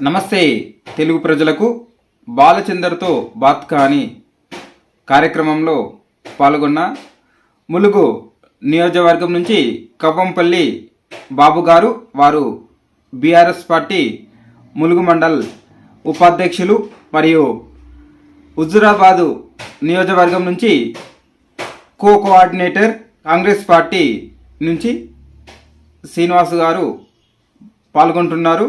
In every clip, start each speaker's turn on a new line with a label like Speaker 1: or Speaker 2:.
Speaker 1: నమస్తే తెలుగు ప్రజలకు బాలచందర్తో బాత్ కాని కార్యక్రమంలో పాల్గొన్న ములుగు నియోజకవర్గం నుంచి కవ్వంపల్లి బాబు గారు, వారు బీఆర్ఎస్ పార్టీ ములుగు మండల్ ఉపాధ్యక్షులు మరియు హుజురాబాదు నియోజకవర్గం నుంచి కోఆర్డినేటర్ కాంగ్రెస్ పార్టీ నుంచి శ్రీనివాస్ గారు పాల్గొంటున్నారు.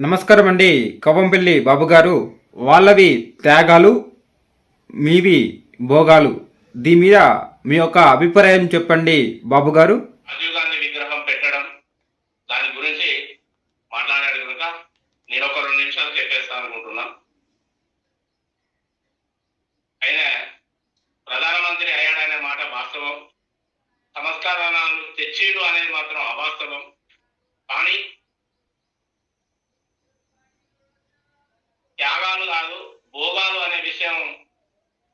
Speaker 1: నమస్కారం అండి కవ్వంపల్లి బాబు గారు. వాళ్ళవి త్యాగాలు, మీవి భోగాలు, దీని మీద మీ యొక్క అభిప్రాయం చెప్పండి బాబు గారు.
Speaker 2: రాజీవ్ గాంధీ విగ్రహం పెట్టడం దాని గురించి మాట్లాడాడు కనుక నేను ఒక 2 నిమిషాలు చెప్పేస్తాను అనుకుంటున్నా. ఆయన ప్రధానమంత్రి అయ్యాడనే మాట వాస్తవం, సంస్కరణలు తెచ్చిండు అనేది మాత్రం అవాస్తవం. కానీ త్యాగాలు కాదు భోగాలు అనే విషయం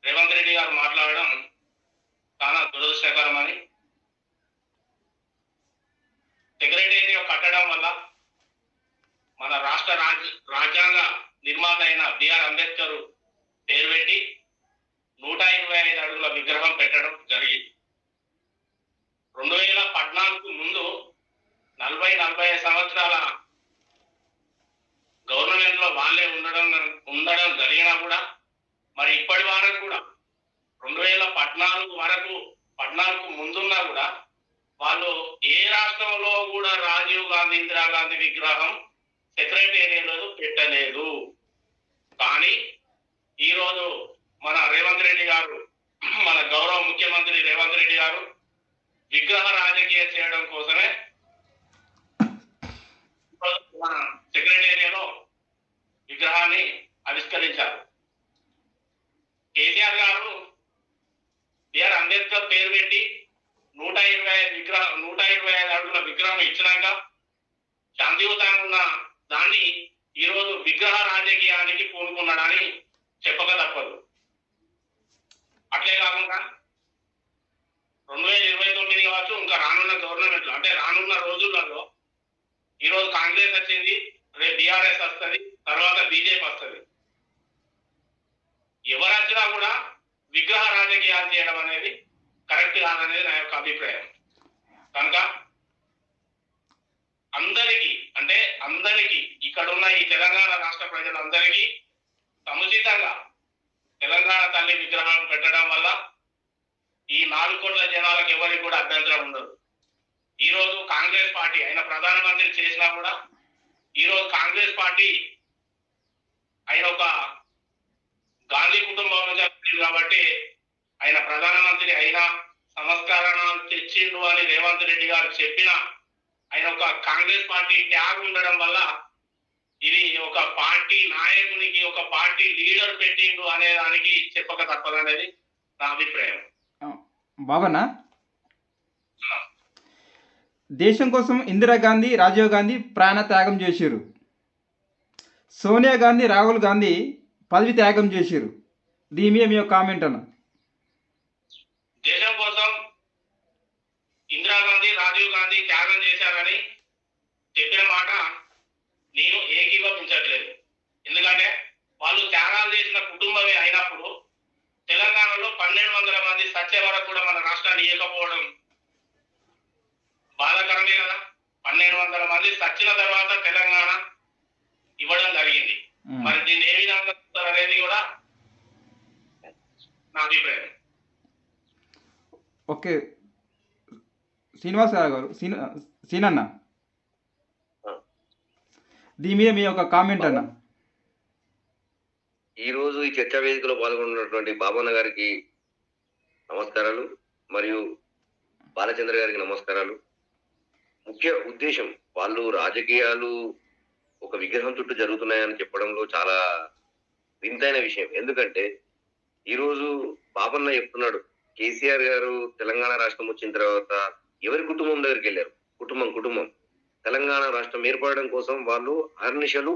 Speaker 2: రేవంత్ రెడ్డి గారు మాట్లాడడం చాలా దురదృష్టకరమని, సెక్రటేరియట్ కట్టడం వల్ల మన రాష్ట్ర రాజ్యాంగ నిర్మాత అయిన బిఆర్ అంబేద్కర్ పేరు పెట్టి 125 అడుగుల విగ్రహం పెట్టడం జరిగింది. 2014 ముందు 40-45 సంవత్సరాల గవర్నమెంట్ లో వాళ్ళే ఉండడం జరిగినా కూడా మరి ఇప్పటి వరకు కూడా 2014 ముందున్నా కూడా వాళ్ళు ఏ రాష్ట్రంలో కూడా రాజీవ్ గాంధీ ఇందిరాగాంధీ విగ్రహం సెక్రటేరియట్లో పెట్టలేదు. కానీ ఈరోజు మన రేవంత్ రెడ్డి గారు, మన గౌరవ ముఖ్యమంత్రి రేవంత్ రెడ్డి గారు విగ్రహ రాజకీయం చేయడం కోసమే మన సెక్రటేరియట్లో విగ్రహాన్ని ఆవిష్కరించారు. కేసీఆర్ గారు బిఆర్ అంబేద్కర్ పేరు పెట్టి 125 అడుగుల విగ్రహం ఇచ్చినాక శాంతియుతంగా ఉన్న దాన్ని ఈరోజు విగ్రహ రాజకీయానికి పూనుకున్నాడని చెప్పక తప్పదు. అట్లే కాకుండా 2029 కావచ్చు, ఇంకా రానున్న గవర్నమెంట్ అంటే రానున్న రోజులలో ఈరోజు కాంగ్రెస్ వచ్చింది, రేపు బీఆర్ఎస్ వస్తుంది, తర్వాత బీజేపీ వస్తుంది. ఎవరు వచ్చినా కూడా విగ్రహ రాజకీయాలు చేయడం అనేది కరెక్ట్ కాదనేది నా యొక్క అభిప్రాయం. కనుక అందరికీ ఇక్కడ ఉన్న ఈ తెలంగాణ రాష్ట్ర ప్రజలందరికీ సముచితంగా తెలంగాణ తల్లి విగ్రహం పెట్టడం వల్ల ఈ 4 కోట్ల జనాలకు ఎవరికి కూడా అభ్యంతరం ఉండదు. ఈ రోజు కాంగ్రెస్ పార్టీ ఆయన ప్రధానమంత్రి చేసినా కూడా ఈరోజు కాంగ్రెస్ పార్టీ ఆయన ఒక గాంధీ కుటుంబం నుంచి కాబట్టి ఆయన ప్రధానమంత్రి అయినా సంస్కరణలు తెచ్చిండు అని రేవంత్ రెడ్డి గారు చెప్పిన ఆయన ఒక కాంగ్రెస్ పార్టీ ట్యాగ్ ఉండడం వల్ల ఇది ఒక పార్టీ నాయకునికి ఒక పార్టీ లీడర్ పెట్టిండు అనే దానికి చెప్పక తప్పదనేది నా అభిప్రాయం.
Speaker 1: బాబన్నా, దేశం కోసం ఇందిరాగాంధీ, రాజీవ్ గాంధీ ప్రాణ త్యాగం చేశారు. సోనియా గాంధీ, రాహుల్ గాంధీ పదవి త్యాగం చేశారు. దీని మీద మీ కామెంట్ అన్న.
Speaker 2: దేశం కోసం ఇందిరాగాంధీ, రాజీవ్ గాంధీ త్యాగం చేశారని చెప్పిన మాట నేను ఏకీభవించట్లేదు. ఎందుకంటే వాళ్ళు త్యాగాలు చేసిన కుటుంబమే అయినప్పుడు తెలంగాణలో 1200 మంది సత్య వరకు కూడా మన రాష్ట్రాన్ని ఇవ్వకపోవడం బాధాకరమే కదా. 1200 మంది సచ్చిన తర్వాత తెలంగాణ ఇవ్వడం జరిగింది. మరి దీన్ని ఏ విధంగా అనేది కూడా నా అభిప్రాయం.
Speaker 1: ఓకే శ్రీనివాస్ గారు, సీనన్న, దీని మీద మీ యొక్క కామెంట్ అన్న.
Speaker 3: ఈరోజు ఈ చర్చా వేదికలో పాల్గొన్నటువంటి బాబన్న గారికి నమస్కారాలు మరియు బాలచంద్ర గారికి నమస్కారాలు. ముఖ్య ఉద్దేశం వాళ్ళు రాజకీయాలు ఒక విగ్రహం చుట్టూ జరుగుతున్నాయని చెప్పడంలో చాలా వింతైన విషయం. ఎందుకంటే ఈరోజు బాబన్న చెప్తున్నాడు, కేసీఆర్ గారు తెలంగాణ రాష్ట్రం వచ్చిన తర్వాత ఎవరి కుటుంబం దగ్గరికి వెళ్ళారు. కుటుంబం తెలంగాణ రాష్ట్రం ఏర్పడడం కోసం వాళ్ళు అహర్నిశలు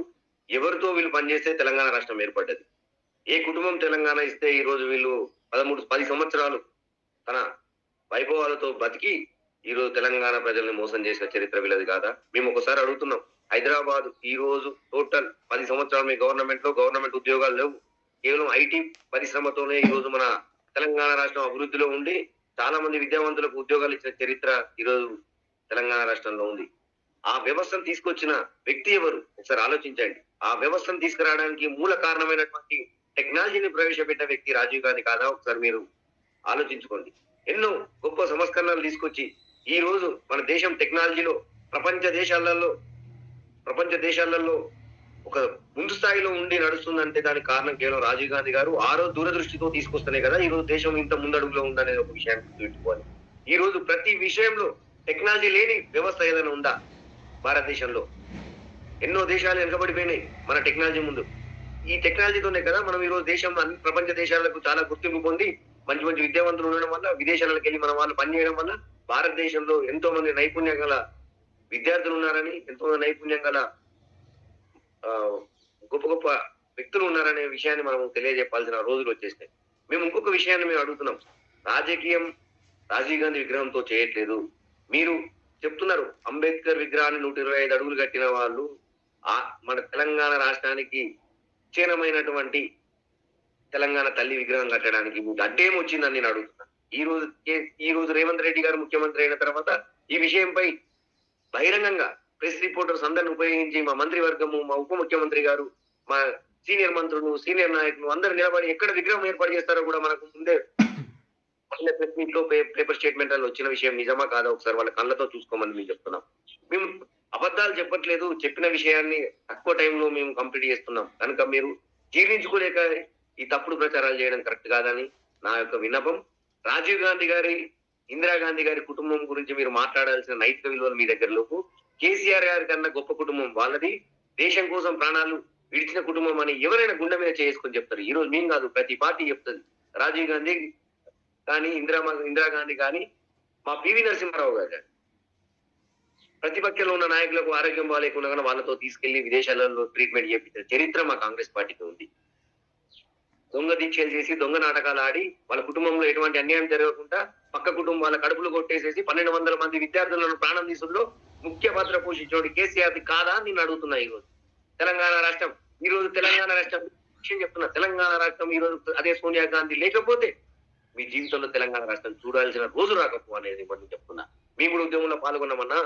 Speaker 3: ఎవరితో వీళ్ళు పనిచేస్తే తెలంగాణ రాష్ట్రం ఏర్పడ్డది. ఏ కుటుంబం తెలంగాణ ఇస్తే ఈ రోజు వీళ్ళు 10 సంవత్సరాలు తన వైభవాలతో బతికి ఈరోజు తెలంగాణ ప్రజల్ని మోసం చేసిన చరిత్ర వీళ్ళది కాదా? మేము ఒకసారి అడుగుతున్నాం, హైదరాబాద్ ఈ రోజు టోటల్ 10 సంవత్సరాలు మీ గవర్నమెంట్ ఉద్యోగాలు లేవు. కేవలం ఐటీ పరిశ్రమతోనే ఈ రోజు మన తెలంగాణ రాష్ట్రం అభివృద్ధిలో ఉండి చాలా మంది విద్యావంతులకు ఉద్యోగాలు ఇచ్చిన చరిత్ర ఈ రోజు తెలంగాణ రాష్ట్రంలో ఉంది. ఆ వ్యవస్థను తీసుకొచ్చిన వ్యక్తి ఎవరు ఒకసారి ఆలోచించండి. ఆ వ్యవస్థను తీసుకురావడానికి మూల కారణమైనటువంటి టెక్నాలజీని ప్రవేశపెట్టిన వ్యక్తి రాజీవ్ గాంధీ కాదా? ఒకసారి మీరు ఆలోచించుకోండి. ఎన్నో గొప్ప సంస్కరణలు తీసుకొచ్చి ఈ రోజు మన దేశం టెక్నాలజీలో ప్రపంచ దేశాలలో ఒక ముందు స్థాయిలో ఉండి నడుస్తుందంటే దానికి కారణం కేవలం రాజీవ్ గాంధీ గారు ఆ రోజు దూరదృష్టితో తీసుకొస్తేనే కదా ఈ రోజు దేశం ఇంత ముందడుగులో ఉందనే ఒక విషయాన్ని గుర్తుపెట్టుకోవాలి. ఈ రోజు ప్రతి విషయంలో టెక్నాలజీ లేని వ్యవస్థ ఏదైనా ఉందా భారతదేశంలో? ఎన్నో దేశాలు వెనుకబడిపోయినాయి మన టెక్నాలజీ ముందు. ఈ టెక్నాలజీతోనే కదా మనం ఈ రోజు దేశం ప్రపంచ దేశాలకు చాలా గుర్తింపు పొంది మంచి మంచి విద్యావంతులు ఉండడం వల్ల విదేశాలకు వెళ్ళి మన వాళ్ళు పనిచేయడం వల్ల భారతదేశంలో ఎంతో మంది నైపుణ్యం గల విద్యార్థులు ఉన్నారని, ఎంతో మంది నైపుణ్యం గల గొప్ప గొప్ప వ్యక్తులు ఉన్నారనే విషయాన్ని మనం తెలియజెప్పాల్సిన రోజులు వచ్చేస్తాయి. మేము ఇంకొక విషయాన్ని మేము అడుగుతున్నాం. రాజకీయం రాజీవ్ గాంధీ విగ్రహంతో చేయట్లేదు. మీరు చెప్తున్నారు అంబేద్కర్ విగ్రహాన్ని 125 అడుగులు కట్టిన వాళ్ళు మన తెలంగాణ రాష్ట్రానికి క్షీణమైనటువంటి తెలంగాణ తల్లి విగ్రహం కట్టడానికి మీకు అడ్డేం వచ్చిందని నేను అడుగుతున్నాను. ఈ రోజు రేవంత్ రెడ్డి గారు ముఖ్యమంత్రి అయిన తర్వాత ఈ విషయంపై బహిరంగంగా ప్రెస్ రిపోర్టర్స్ అందరిని ఉపయోగించి మా మంత్రివర్గము, మా ఉప ముఖ్యమంత్రి గారు, మా సీనియర్ మంత్రులు, సీనియర్ నాయకులు అందరూ నిలబడి ఎక్కడ విగ్రహం ఏర్పాటు చేస్తారో కూడా మనకు ముందే ప్రెస్ మీట్ లో పేపర్ స్టేట్మెంట్ లో వచ్చిన విషయం నిజమా కాదా ఒకసారి వాళ్ళ కళ్ళతో చూసుకోమని మేము చెప్తున్నాం. మేము అబద్ధాలు చెప్పట్లేదు, చెప్పిన విషయాన్ని తక్కువ టైంలో మేము కంప్లీట్ చేస్తున్నాం. కనుక మీరు జీర్ణించుకోలేక ఈ తప్పుడు ప్రచారాలు చేయడం కరెక్ట్ కాదని నా యొక్క విన్నపం. రాజీవ్ గాంధీ గారి, ఇందిరాగాంధీ గారి కుటుంబం గురించి మీరు మాట్లాడాల్సిన నైతిక విలువలు మీ దగ్గర లోపు. కేసీఆర్ గారి కన్నా గొప్ప కుటుంబం వాళ్ళది, దేశం కోసం ప్రాణాలు విడిచిన కుటుంబం అని ఎవరైనా గుండె మీద చేసుకొని చెప్తారు. ఈ రోజు మేము కాదు, ప్రతి పార్టీ చెప్తుంది. రాజీవ్ గాంధీ కానీ, ఇందిరాగాంధీ కానీ, మా పివి నరసింహారావు గారు కానీ, ప్రతిపక్షంలో ఉన్న నాయకులకు ఆరోగ్యం బాగాలేకుండా వాళ్ళతో తీసుకెళ్లి విదేశాలలో ట్రీట్మెంట్ చేయించిన చరిత్ర మా కాంగ్రెస్ పార్టీకి ఉంది. దొంగ దీక్షలు చేసి దొంగ నాటకాలు ఆడి వాళ్ళ కుటుంబంలో ఎటువంటి అన్యాయం జరగకుండా పక్క కుటుంబాల కడుపులు కొట్టేసేసి 1200 మంది విద్యార్థులను ప్రాణం తీసులో ముఖ్య పాత్ర పోషించోడు కేసీఆర్ కాదా అని నేను అడుగుతున్నా. ఈ రోజు తెలంగాణ రాష్ట్రం విషయం చెప్తున్నా. తెలంగాణ రాష్ట్రం ఈ రోజు అదే సోనియా గాంధీ లేకపోతే మీ జీవితంలో తెలంగాణ రాష్ట్రం చూడాల్సిన రోజు రాకపో అనేది మనం చెప్తున్నా. మేము కూడా ఉద్యమంలో పాల్గొన్నామన్నా,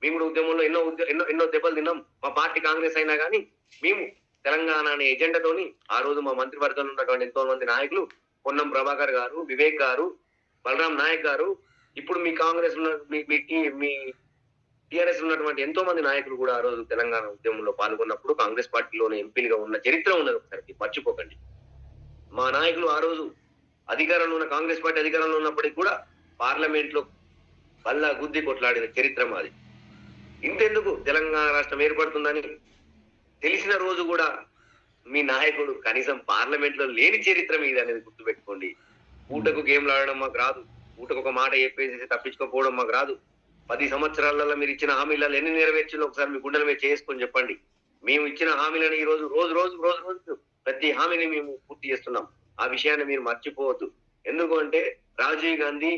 Speaker 3: మేము కూడా ఉద్యమంలో ఎన్నో దెబ్బలు తిన్నాం. మా పార్టీ కాంగ్రెస్ అయినా కానీ మేము తెలంగాణ అనే ఎజెండాతోని ఆ రోజు మా మంత్రివర్గంలో ఉన్నటువంటి ఎంతో మంది నాయకులు, పొన్నం ప్రభాకర్ గారు, వివేక్ గారు, బలరాం నాయక్ గారు, ఇప్పుడు మీ కాంగ్రెస్ మీ టిఆర్ఎస్ ఉన్నటువంటి ఎంతో మంది నాయకులు కూడా ఆ రోజు తెలంగాణ ఉద్యమంలో పాల్గొన్నప్పుడు కాంగ్రెస్ పార్టీలోనే ఎంపీలుగా ఉన్న చరిత్ర ఉన్నది. ఒకసారి మర్చిపోకండి. మా నాయకులు ఆ రోజు అధికారంలో ఉన్న కాంగ్రెస్ పార్టీ అధికారంలో ఉన్నప్పటికీ కూడా పార్లమెంట్ లో బల్లా గుద్ది కొట్లాడిన చరిత్ర మాది. ఇంతెందుకు తెలంగాణ రాష్ట్రం ఏర్పడుతుందని తెలిసిన రోజు కూడా మీ నాయకుడు కనీసం పార్లమెంట్ లో లేని చరిత్ర మీద అనేది గుర్తుపెట్టుకోండి. ఊటకు గేమ్లు ఆడడం మాకు రాదు, ఊటకు ఒక మాట చెప్పేసి తప్పించుకోపోవడం మాకు రాదు. 10 సంవత్సరాలలో మీరు ఇచ్చిన హామీలలో ఎన్ని నెరవేర్చిందో ఒకసారి మీ గుండెల మీద చేసుకొని చెప్పండి. మేము ఇచ్చిన హామీలను ఈ రోజు రోజు ప్రతి హామీని మేము పూర్తి చేస్తున్నాం. ఆ విషయాన్ని మీరు మర్చిపోవద్దు. ఎందుకు అంటే రాజీవ్ గాంధీ,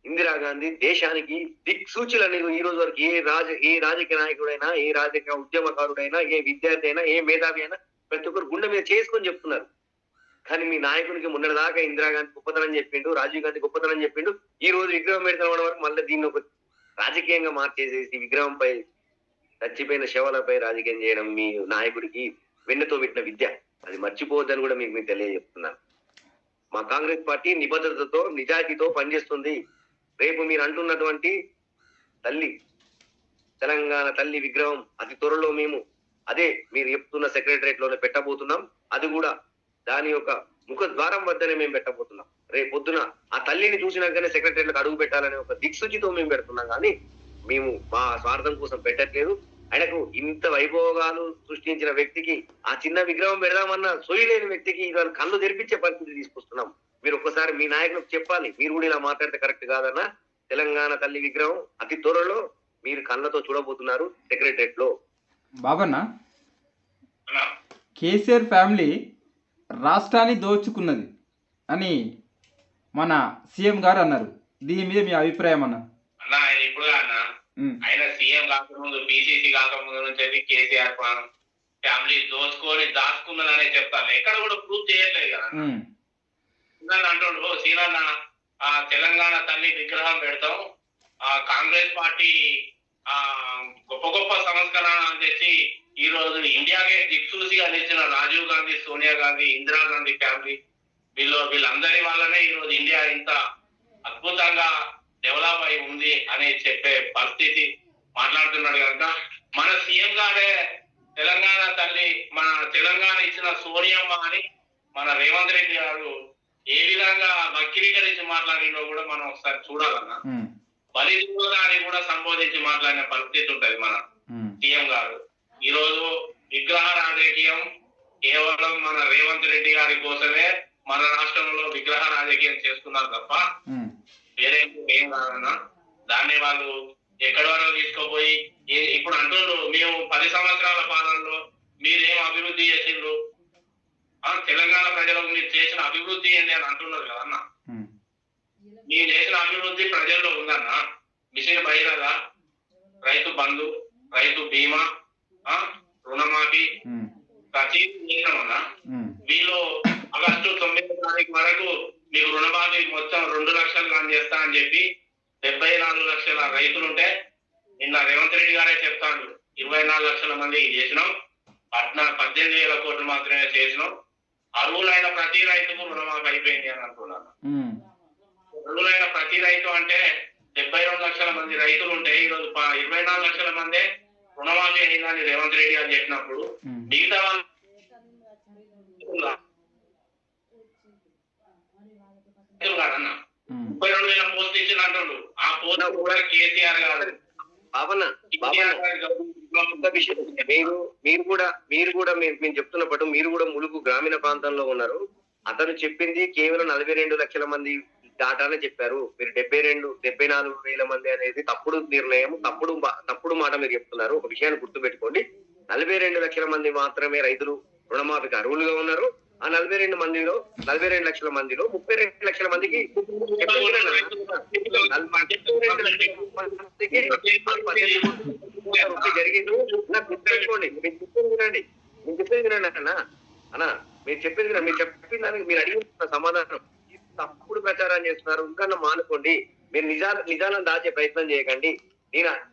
Speaker 3: ఇందిరాగాంధీ దేశానికి దిక్సూచులు అనేది ఈ రోజు వరకు ఏ రాజకీయ నాయకుడైనా, ఏ రాజకీయ ఉద్యమకారుడైనా, ఏ విద్యార్థి అయినా, ఏ మేధావి అయినా ప్రతి ఒక్కరు గుండె మీద చేసుకొని చెప్తున్నారు. కానీ మీ నాయకునికి మొన్నటిదాకా ఇందిరాగాంధీ గొప్పతనం చెప్పిండు, రాజీవ్ గాంధీ గొప్పతనం చెప్పిండు. ఈ రోజు విగ్రహం పెడతాం వరకు మళ్ళీ దీన్ని ఒక రాజకీయంగా మార్చేసేసి విగ్రహంపై, చచ్చిపోయిన శవాలపై రాజకీయం చేయడం మీ నాయకుడికి వెన్నెతో పెట్టిన విద్య. అది మర్చిపోవద్దని కూడా మీకు తెలియజెప్తున్నాను. మా కాంగ్రెస్ పార్టీ నిబద్ధతతో, నిజాయితీతో పనిచేస్తుంది. రేపు మీరు అంటున్నటువంటి తెలంగాణ తల్లి విగ్రహం అతి త్వరలో మేము అదే మీరు చెప్తున్న సెక్రటరియట్ లోనే పెట్టబోతున్నాం. అది కూడా దాని యొక్క ముఖ ద్వారం వద్దనే మేము పెట్టబోతున్నాం. రేపు పొద్దున ఆ తల్లిని చూసినాకనే సెక్రటరియట్లకు అడుగు పెట్టాలనే ఒక దిక్సూచితో మేము పెడుతున్నాం. కానీ మేము మా స్వార్థం కోసం పెట్టట్లేదు. ఆయనకు ఇంత వైభోగాలు సృష్టించిన వ్యక్తికి ఆ చిన్న విగ్రహం పెడదామన్న సొయ్యలేని వ్యక్తికి ఇవాళ కళ్ళు తెరిపించే పరిస్థితి తీసుకొస్తున్నాం. మీరు ఒక్కసారి మీ నాయకులకు చెప్పాలి, మీరు కూడా ఇలా మాట్లాడితే కరెక్ట్ కాదన్న. తెలంగాణ తల్లి విగ్రహం అతి త్వరలో మీరు కళ్ళతో చూడబోతున్నారు సెక్రటరియట్ లో.
Speaker 1: బాబన్న, కేసీఆర్ ఫ్యామిలీ రాష్ట్రాన్ని దోచుకున్నది అని మన సీఎం గారు అన్నారు. దీని మీద మీ అభిప్రాయం అన్న?
Speaker 2: ఇప్పుడు అన్న ఆయన సీఎం కాకముందు పిసిసి కాకముందు నుంచి కేసీఆర్ ఫ్యామిలీ దోచుకొని దాచుకున్నదనే చెప్తాను, ఎక్కడ కూడా ప్రూవ్ చేయట్లేదు కదా. అంటుండ్రు సీనన్న తెలంగాణ తల్లి విగ్రహం పెడతాం, కాంగ్రెస్ పార్టీ గొప్ప గొప్ప సంస్కరణ తెచ్చి ఈ రోజు ఇండియాకే దిక్సూసిగా నిలిచిన రాజీవ్ గాంధీ, సోనియా గాంధీ, ఇందిరాగాంధీ ఫ్యామిలీ వీళ్ళందరి వల్లనే ఈ రోజు ఇండియా ఇంత అద్భుతంగా డెవలప్ అయి ఉంది అని చెప్పే పరిస్థితి మాట్లాడుతున్నాడు కనుక మన సీఎం గారే తెలంగాణ తల్లి, మన తెలంగాణ ఇచ్చిన సోనియమ్మ అని మన రేవంత్ రెడ్డి గారు ఏ విధంగా వక్రీకరించి మాట్లాడినో కూడా మనం ఒకసారి చూడాలన్నా. బలిదాన్ని కూడా సంబోధించి మాట్లాడిన పరిస్థితి ఉంటది మన సీఎం గారు. ఈ రోజు విగ్రహ రాజకీయం కేవలం మన రేవంత్ రెడ్డి గారి కోసమే మన రాష్ట్రంలో విగ్రహ రాజకీయం చేస్తున్నారు తప్ప వేరే ఏం కాదన్నా. దాన్ని వాళ్ళు ఎక్కడి వరకు తీసుకోపోయి ఇప్పుడు అంటుండ్రు మేము 10 సంవత్సరాల పాలనలో మీరేం అభివృద్ధి చేసిండ్రు, తెలంగాణ ప్రజలకు మీరు చేసిన అభివృద్ధి ఏంటి అని అంటున్నారు కదన్నా. మీరు చేసిన అభివృద్ధి ప్రజల్లో ఉందన్నా. మిషన్ భగీరథ, రైతు బంధు, రైతు బీమా, రుణమాఫీ ప్రతి చేసినామన్నా. వీళ్ళు ఆగస్టు 9వ తారీఖు వరకు మీకు రుణమాఫీ మొత్తం 2 లక్షలు కానీ చేస్తా అని చెప్పి 74 లక్షల రైతులుంటే నిన్న రేవంత్ రెడ్డి గారే చెప్తాడు 24 లక్షల మంది చేసినాం, 18,000 కోట్లు మాత్రమే చేసినాం, అర్హులైన ప్రతి రైతుకు రుణమాఫీ అయిపోయింది అని అంటున్నాను. అర్హులైన ప్రతి రైతు అంటే 72 లక్షల మంది రైతులు ఉంటే ఈరోజు 24 లక్షల మంది రుణమాఫీ అయిందని రేవంత్ రెడ్డి గారు చెప్పినప్పుడు మిగతా వాళ్ళు 32,000 పోస్టులు ఇచ్చిన అంటుండ్రు. ఆ పోస్ట్ కూడా కేసీఆర్ గారు.
Speaker 3: మేము చెప్తున్నప్పుడు మీరు కూడా ములుగు గ్రామీణ ప్రాంతంలో ఉన్నారు. అతను చెప్పింది కేవలం 42 లక్షల మంది దాటానే చెప్పారు. మీరు 74,000 మంది అనేది తప్పుడు నిర్ణయం, తప్పుడు మాట మీరు చెప్తున్నారు. ఒక విషయాన్ని గుర్తుపెట్టుకోండి, 42 లక్షల మంది మాత్రమే రైతులు రుణమాఫీకి అర్హులుగా ఉన్నారు. ఆ 42 లక్షల మందిలో 32 లక్షల మందికి జరిగింది. నాకు గుర్తుపెట్టుకోండి, మీరు చెప్పేది వినండి అన్నా, మీరు చెప్పేది మీరు చెప్పిన దానికి మీరు అడిగిన సమాధానం తప్పుడు ప్రచారం చేస్తున్నారు. ఇంకా మానుకోండి, మీరు నిజాలను దాచే ప్రయత్నం చేయకండి.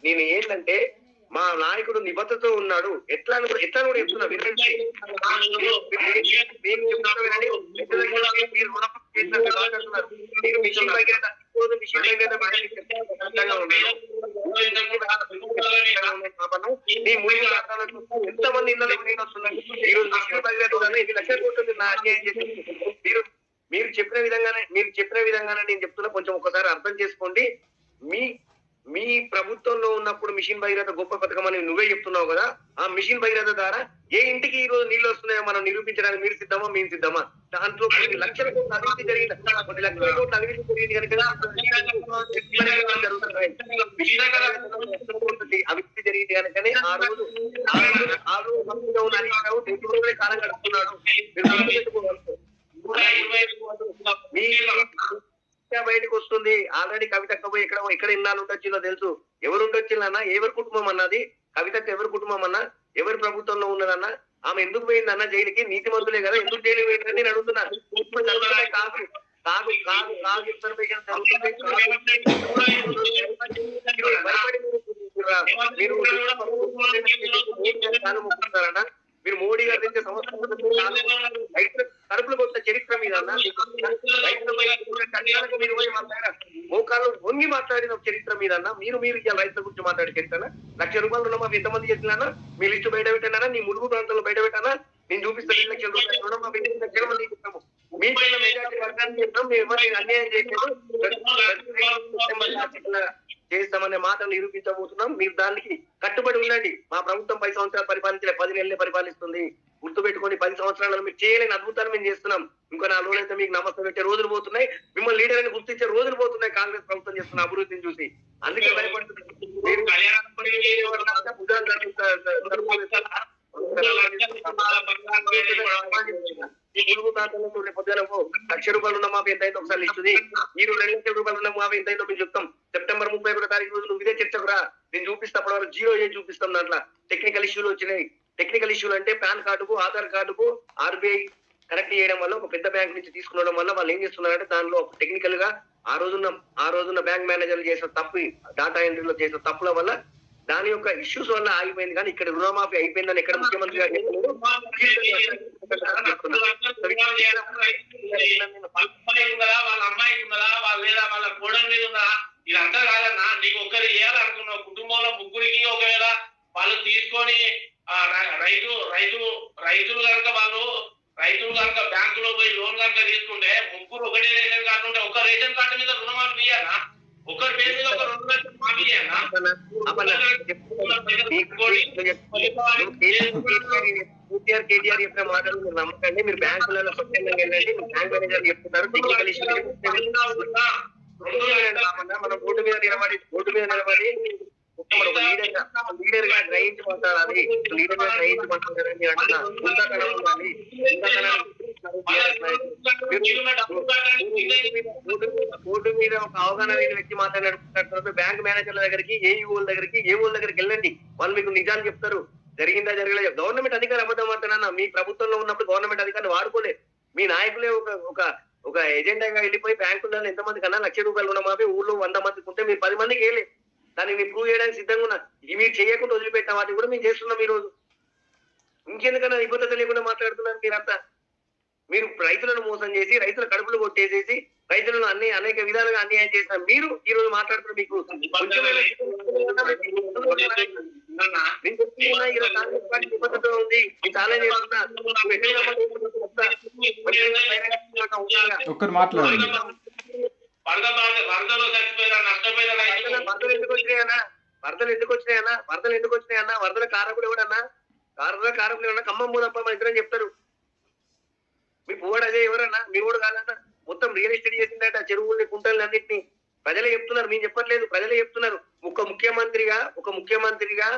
Speaker 3: నేను ఏంటంటే మా నాయకుడు నిబద్ధతో ఉన్నాడు, ఎట్లా కూడా చెప్తున్నా వినండి. మీరు మిషన్ ఎంతమంది ఇళ్ళలో వస్తున్నారు. ఈ రోజు మిషన్ భగీరథ 8 లక్షల కోట్లు మీరు చెప్పిన విధంగానే నేను చెప్తున్నా. కొంచెం ఒకసారి అర్థం చేసుకోండి. మీ ప్రభుత్వంలో ఉన్నప్పుడు మిషన్ భగీరథ గొప్ప పథకం అని నువ్వే చెప్తున్నావు కదా. ఆ మిషన్ భగీరథ ద్వారా ఏ ఇంటికి ఈ రోజు నీళ్లు వస్తున్నాయో మనం నిరూపించడానికి మీరు సిద్ధమా, మేము సిద్ధమా? దాంట్లో కొన్ని లక్షల కోట్ల అవినీతి జరిగింది, కొన్ని లక్షల కోట్ల అవినీతి జరిగింది కనుక అవినీతి జరిగింది కనుకనే ఆ రోజు కాలం గడుపుతున్నాడు. బయటకు వస్తుంది. ఆల్రెడీ కవితక్క పోయి ఎక్కడ ఇన్నాళ్ళు ఉండొచ్చిందో తెలుసు. ఎవరు ఉండొచ్చిందన్నా, ఎవరి కుటుంబం అన్నది? కవితక్క ఎవరి కుటుంబం అన్నా, ఎవరి ప్రభుత్వంలో ఉన్నదన్నా? ఆమె ఎందుకు పోయిందన్న జైలుకి? నీతిమంతులే కదా, ఎందుకు జైలు పోయిందని నేను అడుగుతున్నా. మీరు మోడీ గారి నుంచి కడుపులకు వచ్చిన చరిత్ర మీద మోకాళ్ళు వంగి మాట్లాడిన చరిత్ర మీద మీరు ఇవాళ రైతుల గురించి మాట్లాడే చరిత్ర. 1,00,000 రూపాయలు రుణమాఫీ ఎంతమంది చేసినా మీ లిస్టు బయట పెట్టానా? నీ ములుగు ప్రాంతంలో బయట పెట్టానా? నేను చూపిస్తాను 2,00,000 రూపాయలు రుణమాఫీ 2,00,000 మంది చెప్తాము. మీకైనా మెజార్టీ వర్గాన్ని చెప్తాం. మేము ఎవరిని అన్యాయం చేయలేదు చేస్తామనే మాట నిరూపించబోతున్నాం. మీరు దానికి కట్టుబడి ఉండండి. మా ప్రభుత్వం 10 సంవత్సరాలు పరిపాలించలే, 10 నెలలే పరిపాలిస్తుంది. గుర్తుపెట్టుకొని 10 సంవత్సరాలలో మీరు చేయలేని అద్భుతాలు మేము చేస్తున్నాం. ఇంకో 4 రోజులైతే మీకు నమస్తే పెట్టే రోజులు పోతున్నాయి, మిమ్మల్ని లీడర్ అని గుర్తించే రోజులు పోతున్నాయి కాంగ్రెస్ ప్రభుత్వం చేస్తున్న అభివృద్ధిని చూసి. అందుకే భయపడుతున్నారు. లక్ష రూపాయలు రుణమాఫీ ఎంత అయితే ఒకసారి ఇస్తుంది. మీరు 2 లక్షల రూపాయలు రుణమాఫీ ఎంత అయితే మేము చెప్తాం. సెప్టెంబర్ 31వ తారీఖు రోజు నువ్వు ఇదే చర్చకు రా. నేను చూపిస్తే అప్పటి వరకు 0 చేసి చూపిస్తాం. దాంట్లో టెక్నికల్ ఇష్యూలు వచ్చినాయి. టెక్నికల్ ఇష్యూలు అంటే పాన్ కార్డుకు ఆధార్ కార్డుకు ఆర్బీఐ కనెక్ట్ చేయడం వల్ల ఒక పెద్ద బ్యాంక్ నుంచి తీసుకునడం వల్ల వాళ్ళు ఏం చేస్తున్నారంటే దానిలో టెక్నికల్ గా ఆ రోజున్న బ్యాంక్ మేనేజర్లు చేసిన తప్పు, డాటా ఎంట్రీలో చేసిన తప్పుల వల్ల దాని యొక్క ఇష్యూస్ వల్ల ఆగిపోయింది. కానీ ఇక్కడ రుణమాఫీ అయిపోయిందని ఎక్కడ ముఖ్యమంత్రి గారు
Speaker 2: వాళ్ళ అమ్మాయికి ఉన్నదా లేదా వాళ్ళ కోడల మీద ఉన్నదా ఇదంతా కాదన్నా. నీకు ఒక్కరు చేయాలనుకున్నావు కుటుంబంలో ముగ్గురికి ఒకవేళ వాళ్ళు తీసుకొని రైతులు కనుక బ్యాంకులో పోయి లోన్ కనుక తీసుకుంటే ముగ్గురు ఒకటే రేషన్ కార్డు ఉంటే ఒక రేషన్ కార్డు మీద రుణమాఫీ చేయాలా? ఒకరి పేరు మీద ఒక 2 లక్షలు మాఫీ చేయాలా?
Speaker 3: కేటీఆర్ చెప్పిన మాటలు మీరు నమ్మకండి. మీరు బ్యాంకులలో స్వచ్ఛందంగా వెళ్ళండి. బ్యాంక్ మేనేజర్ చెప్తున్నారు టెక్నికల్ ఇష్యూ. మనం రోడ్డు మీద నిలబడి లీడర్ గా గ్రహించమంటారు. లీడర్ గా గ్రహించమంటారని అంటున్నా. రోడ్డు మీద ఒక అవగాహన లేని వ్యక్తి మాట్లాడినట్టు బ్యాంక్ మేనేజర్ల దగ్గరికి ఏఓల దగ్గరికి వెళ్ళండి. వాళ్ళు మీకు నిజాలు చెప్తారు. జరిగిందా జరగలేదు. గవర్నమెంట్ అధికారి అబద్ధం అంటున్నా. మీ ప్రభుత్వంలో ఉన్నప్పుడు గవర్నమెంట్ అధికారులు వాడుకోలేదు. మీ నాయకులే ఒక ఎజెండాగా వెళ్ళిపోయి బ్యాంకులలో ఎంతమంది కన్నా 1,00,000 రూపాయలు రుణమాఫీ ఊళ్ళో 100 మందికి ఉంటే మీరు 10 మందికి వేయలేదు. దాన్ని మీరు ప్రూవ్ చేయడానికి సిద్ధంగా ఉన్నా. మీరు చేయకుండా వదిలిపెట్టిన వాటిని కూడా మేము చేస్తున్నాం. ఈ రోజు ఇంకెందుకన్నా నిబద్ధత లేకుండా మాట్లాడుతున్నారు మీరంతా. మీరు రైతులను మోసం చేసి రైతుల కడుపులు కొట్టేసేసి రైతులను అనేక విధాలుగా అన్యాయం చేసిన మీరు ఈ రోజు మాట్లాడుతున్నారు. మీకు నిబద్ధత ఉంది. చాలా
Speaker 1: ఒక్కరు మాట్లాడండి.
Speaker 2: వరదలు ఎందుకు
Speaker 3: వచ్చినాయన్నా? వరదల కారకుడు ఎవడన్నా? కారకుడు ఎవరన్నా? ఖమ్మం మూదప్ప మన ఇద్దరం చెప్తారు. మీ పువ్వాడు అదే ఎవరన్నా? మీ ఊడు కాదన్నా? మొత్తం రియల్ ఎస్టేట్ చేసిందట చెరువుల్ని కుంటల్ని అన్నింటినీ. ప్రజలే చెప్తున్నారు, మేము చెప్పట్లేదు. ప్రజలే చెప్తున్నారు. ఒక ముఖ్యమంత్రిగా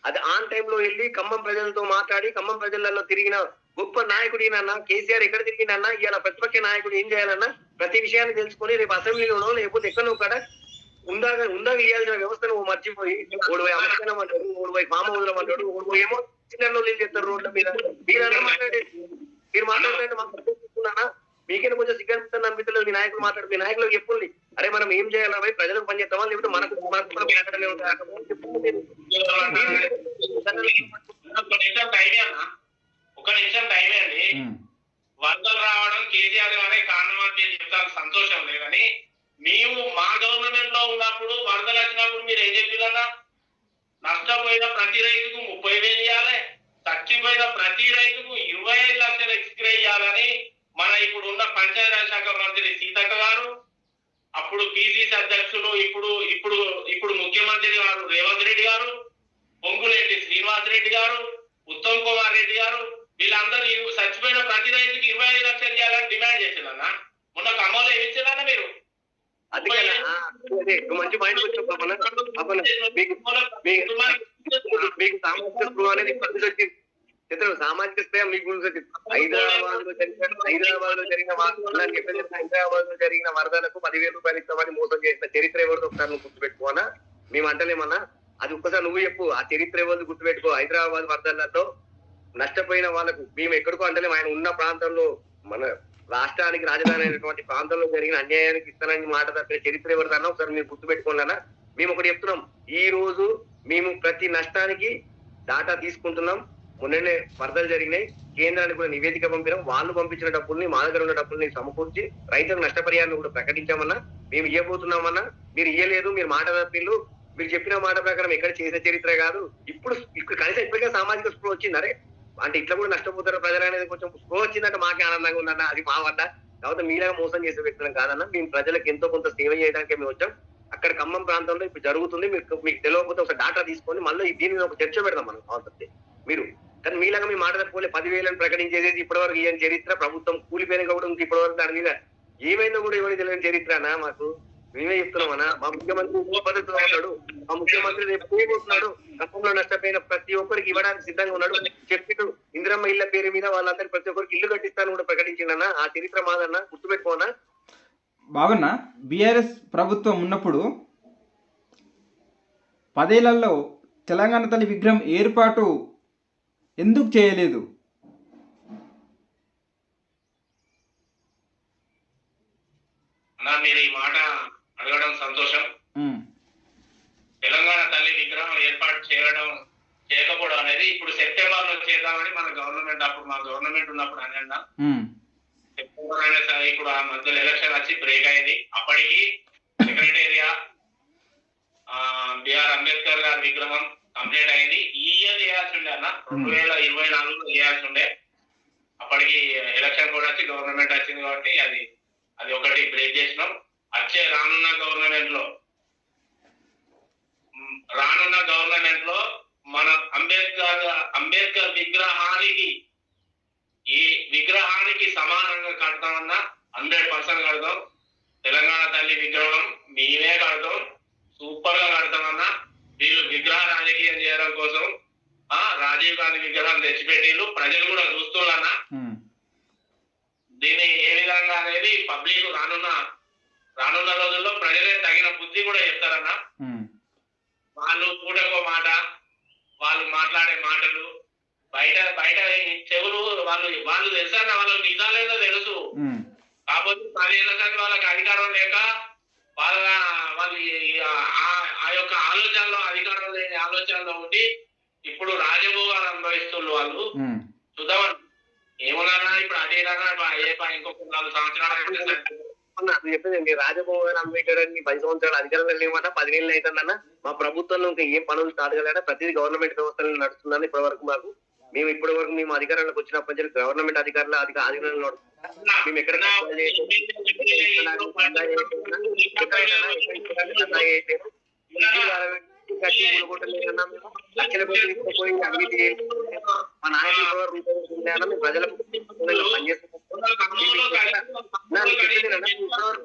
Speaker 3: అది ఆన్ టైంలో వెళ్ళి ఖమ్మం ప్రజలతో మాట్లాడి ఖమ్మం ప్రజలలో తిరిగిన గొప్ప నాయకుడు ఈయనన్నా. కేసీఆర్ ఎక్కడ తిరిగినన్నా ఇవాళ ప్రతిపక్ష నాయకుడు ఏం చేయాలన్నా ప్రతి విషయాన్ని తెలుసుకొని రేపు అసెంబ్లీలోనో లేకపోతే ఎక్కడో కూడా ఉందాగా ఇవ్వాల్సిన వ్యవస్థను మర్చిపోయి 3 అమర్చనం అంటాడు, 3 ఫామ్ హౌస్లం అంటాడు, 3 ఏమో చిన్న చేస్తారు రోడ్ల మీద. మీరు మాట్లాడండి. మాట్లాడుతున్నా మీకైనా కొంచెం సిగ్గనిపిస్తుంది అనిపిస్తలేదు. మీ నాయకులు మీ నాయకులకు చెప్పుల్ని అరే మనం ఏం చేయాలి పోయి ప్రజలకు పని చేస్తామా లేకపోతే మనకు
Speaker 2: ఒక నిమిషం టైమే అండి. వరదలు రావడం కేసీఆర్ గారే కారణం అని చెప్తాను, సంతోషం లేదని. మేము మా గవర్నమెంట్ లో ఉన్నప్పుడు వరదలు వచ్చినప్పుడు మీరు ఏం చెప్పారన్నా? నష్టపోయిన ప్రతి రైతుకు 30,000 ఇవ్వాలి, చచ్చిపోయిన ప్రతి రైతుకు 25 లక్షలు ఎక్స్గ్రే ఇవ్వాలని మన ఇప్పుడు ఉన్న పంచాయతీరాజ్ శాఖ మంత్రి సీతక్క గారు, అప్పుడు పిసిసి అధ్యక్షులు ఇప్పుడు ముఖ్యమంత్రి గారు రేవంత్ రెడ్డి గారు, పొంగులేటి శ్రీనివాస్ రెడ్డి గారు, ఉత్తమ్ కుమార్ రెడ్డి గారు వీళ్ళందరూ చచ్చిపోయిన ప్రతి రైతుకి 25 లక్షలు ఇవ్వాలని డిమాండ్ చేసిందన్న. మొన్న ఖమ్మంలో ఏమి ఇచ్చారన్న మీరు?
Speaker 3: మంచి పాయింట్ సామాజిక స్పృహ మీకు హైదరాబాద్ లో జరిగిన వరదలకు 10,000 రూపాయలు ఇస్తామని మోసం చేసిన చరిత్ర ఎవరితో ఒకసారి నువ్వు గుర్తుపెట్టుకోనా? మేము అంటలేమన్నా. అది ఒక్కసారి నువ్వు చెప్పు. ఆ చరిత్ర ఎవరిని గుర్తుపెట్టుకో. హైదరాబాద్ వరదలతో నష్టపోయిన వాళ్ళకు మేము ఎక్కడికో అంటలేము. ఆయన ఉన్న ప్రాంతంలో మన రాష్ట్రానికి రాజధాని అయినటువంటి ప్రాంతంలో జరిగిన అన్యాయానికి ఇస్తానని మాట తప్పిన చరిత్ర ఎవరిదన్నా ఒకసారి మీరు గుర్తుపెట్టుకోండి. మేము ఒకటి చెప్తున్నాం. ఈ రోజు మేము ప్రతి నష్టానికి డాటా తీసుకుంటున్నాం. మొన్ననే వరదలు జరిగినాయి. కేంద్రానికి కూడా నివేదిక పంపినాం. వాళ్ళు పంపించిన డబ్బుల్ని మా దగ్గర ఉన్న డబ్బుల్ని సమకూర్చి రైతులకు నష్టపరిహారాన్ని కూడా ప్రకటించామన్నా. మేము ఇవ్వబోతున్నామన్నా. మీరు ఇయ్యలేదు. మీరు మాట తప్పిళ్ళు. మీరు చెప్పిన మాట ప్రకారం ఎక్కడ చేసిన చరిత్ర కాదు. ఇప్పుడు కనీసం ఇప్పటికే సామాజిక స్పృహ వచ్చింది. అరే అంటే ఇట్లా కూడా నష్టపోతారు ప్రజలు అనేది కొంచెం స్పృహ వచ్చిందంటే మాకే ఆనందంగా ఉందన్న. అది మా వల్ల కాబట్టి మీలాగా మోసం చేసే వ్యక్తులం కాదన్నా. మేము ప్రజలకు ఎంతో కొంత సేవ చేయడానికి మేము వచ్చాం. అక్కడ ఖమ్మం ప్రాంతంలో ఇప్పుడు జరుగుతుంది. మీకు తెలియకపోతే ఒక డాటా తీసుకొని మళ్ళీ దీని మీద ఒక చర్చ పెడదాం మనం కావాల్సి మీరు. కానీ మీలాగా మీ మాట తప్పుకోలే 10,000 ప్రకటించేది ఇప్పటివరకు ఈయన చరిత్ర ప్రభుత్వం కూలిపోయిన కూడా ఇప్పటివరకు దాని మీద ఏమైందో కూడా ఎవరికి తెలియని చరిత్రనా మాకు? మేమే చెప్తున్నామన్నా. మా ముఖ్యమంత్రి పద్ధతిలో ఉన్నాడు. మా ముఖ్యమంత్రి రేపు పోయిపోతున్నాడు. గతంలో నష్టపోయిన ప్రతి ఒక్కరికి ఇవ్వడానికి సిద్ధంగా ఉన్నాడు. చెప్పిన ఇందిరమ్మ ఇళ్ల పేరు మీద వాళ్ళందరికీ ప్రతి ఒక్కరికి ఇల్లు కట్టిస్తాను కూడా ప్రకటించిందన్నా. ఆ చరిత్ర మాదన్నా, గుర్తుపెట్టుకోనా?
Speaker 1: బాగున్నా. బీఆర్ఎస్ ప్రభుత్వం ఉన్నప్పుడు 10 ఏళ్లలో తెలంగాణ తల్లి విగ్రహం ఏర్పాటు ఎందుకు చేయలేదు?
Speaker 2: అన్న మీరు ఈ మాట అడగడం సంతోషం.
Speaker 1: ఉమ్,
Speaker 2: తెలంగాణ తల్లి విగ్రహం ఏర్పాటు చేయకపోవడం అనేది ఇప్పుడు సెప్టెంబర్ లో చేద్దామని మన గవర్నమెంట్, అప్పుడు మా గవర్నమెంట్ ఉన్నప్పుడు అని అన్నా.
Speaker 1: ఉమ్,
Speaker 2: సెప్టెంబర్ అయినా సరే ఇప్పుడు ఆ మధ్యలో ఎలక్షన్ వచ్చి బ్రేక్ అయింది. అప్పటికి సెక్రటేరియా బిఆర్ అంబేద్కర్ గారి విగ్రహం కంప్లీట్ అయింది. ఈ ఇయర్ చేయాల్సి ఉండే అన్న, 2024లో చేయాల్సి ఉండే. అప్పటికి ఎలక్షన్ కూడా వచ్చి గవర్నమెంట్ వచ్చింది కాబట్టి అది ఒకటి బ్రేక్ చేసినాం. రానున్న గవర్నమెంట్ లో మన అంబేద్కర్ విగ్రహానికి సమానంగా కడతామన్నా 100% కడతాం. తెలంగాణ తల్లి విగ్రహం మేమే కడతాం, సూపర్ గా కడతామన్నా. వీళ్ళు విగ్రహ రాజకీయం చేయడం కోసం రాజీవ్ గాంధీ విగ్రహం తెచ్చిపెట్టిళ్ళు, ప్రజలు కూడా చూస్తున్నా. దీన్ని ఏ విధంగా అనేది పబ్లిక్ రానున్న రోజుల్లో ప్రజలే తగిన బుద్ధి కూడా చెప్తారన్నా. వాళ్ళు పూటకో మాట, వాళ్ళు మాట్లాడే మాటలు బయట చెవులు వాళ్ళు తెలుసా, వాళ్ళ నిజాలేదో తెలుసు. కాకపోతే 10 ఏళ్ల కానీ వాళ్ళకి అధికారం లేక వాళ్ళు ఆ యొక్క అధికారం లేని ఆలోచనలో ఉండి ఇప్పుడు రాజభోగాలు అనుభవిస్తున్నారు వాళ్ళు. చూద్దామని ఏమన్నా ఇప్పుడు అదేనా ఇంకొక 4 సంవత్సరాలు
Speaker 3: చెప్పేది రాజభవన్ అనుభవించడానికి 10 సంవత్సరాలు అధికారంలో లేమన్నా 10 ఏళ్ళు అవుతుందన్న. మా ప్రభుత్వంలో ఇంకా ఏం పనులు స్టార్ట్ కాలేదా? ప్రతిదీ గవర్నమెంట్ వ్యవస్థలు నడుస్తుందని ఇప్పటి వరకు మేము అధికారంలోకి వచ్చినప్పటి నుంచి గవర్నమెంట్ అధికారులు ఆధీనంలో నడుస్తున్నాం. మేము ఎక్కడ మా నాయకులు ప్రజలకు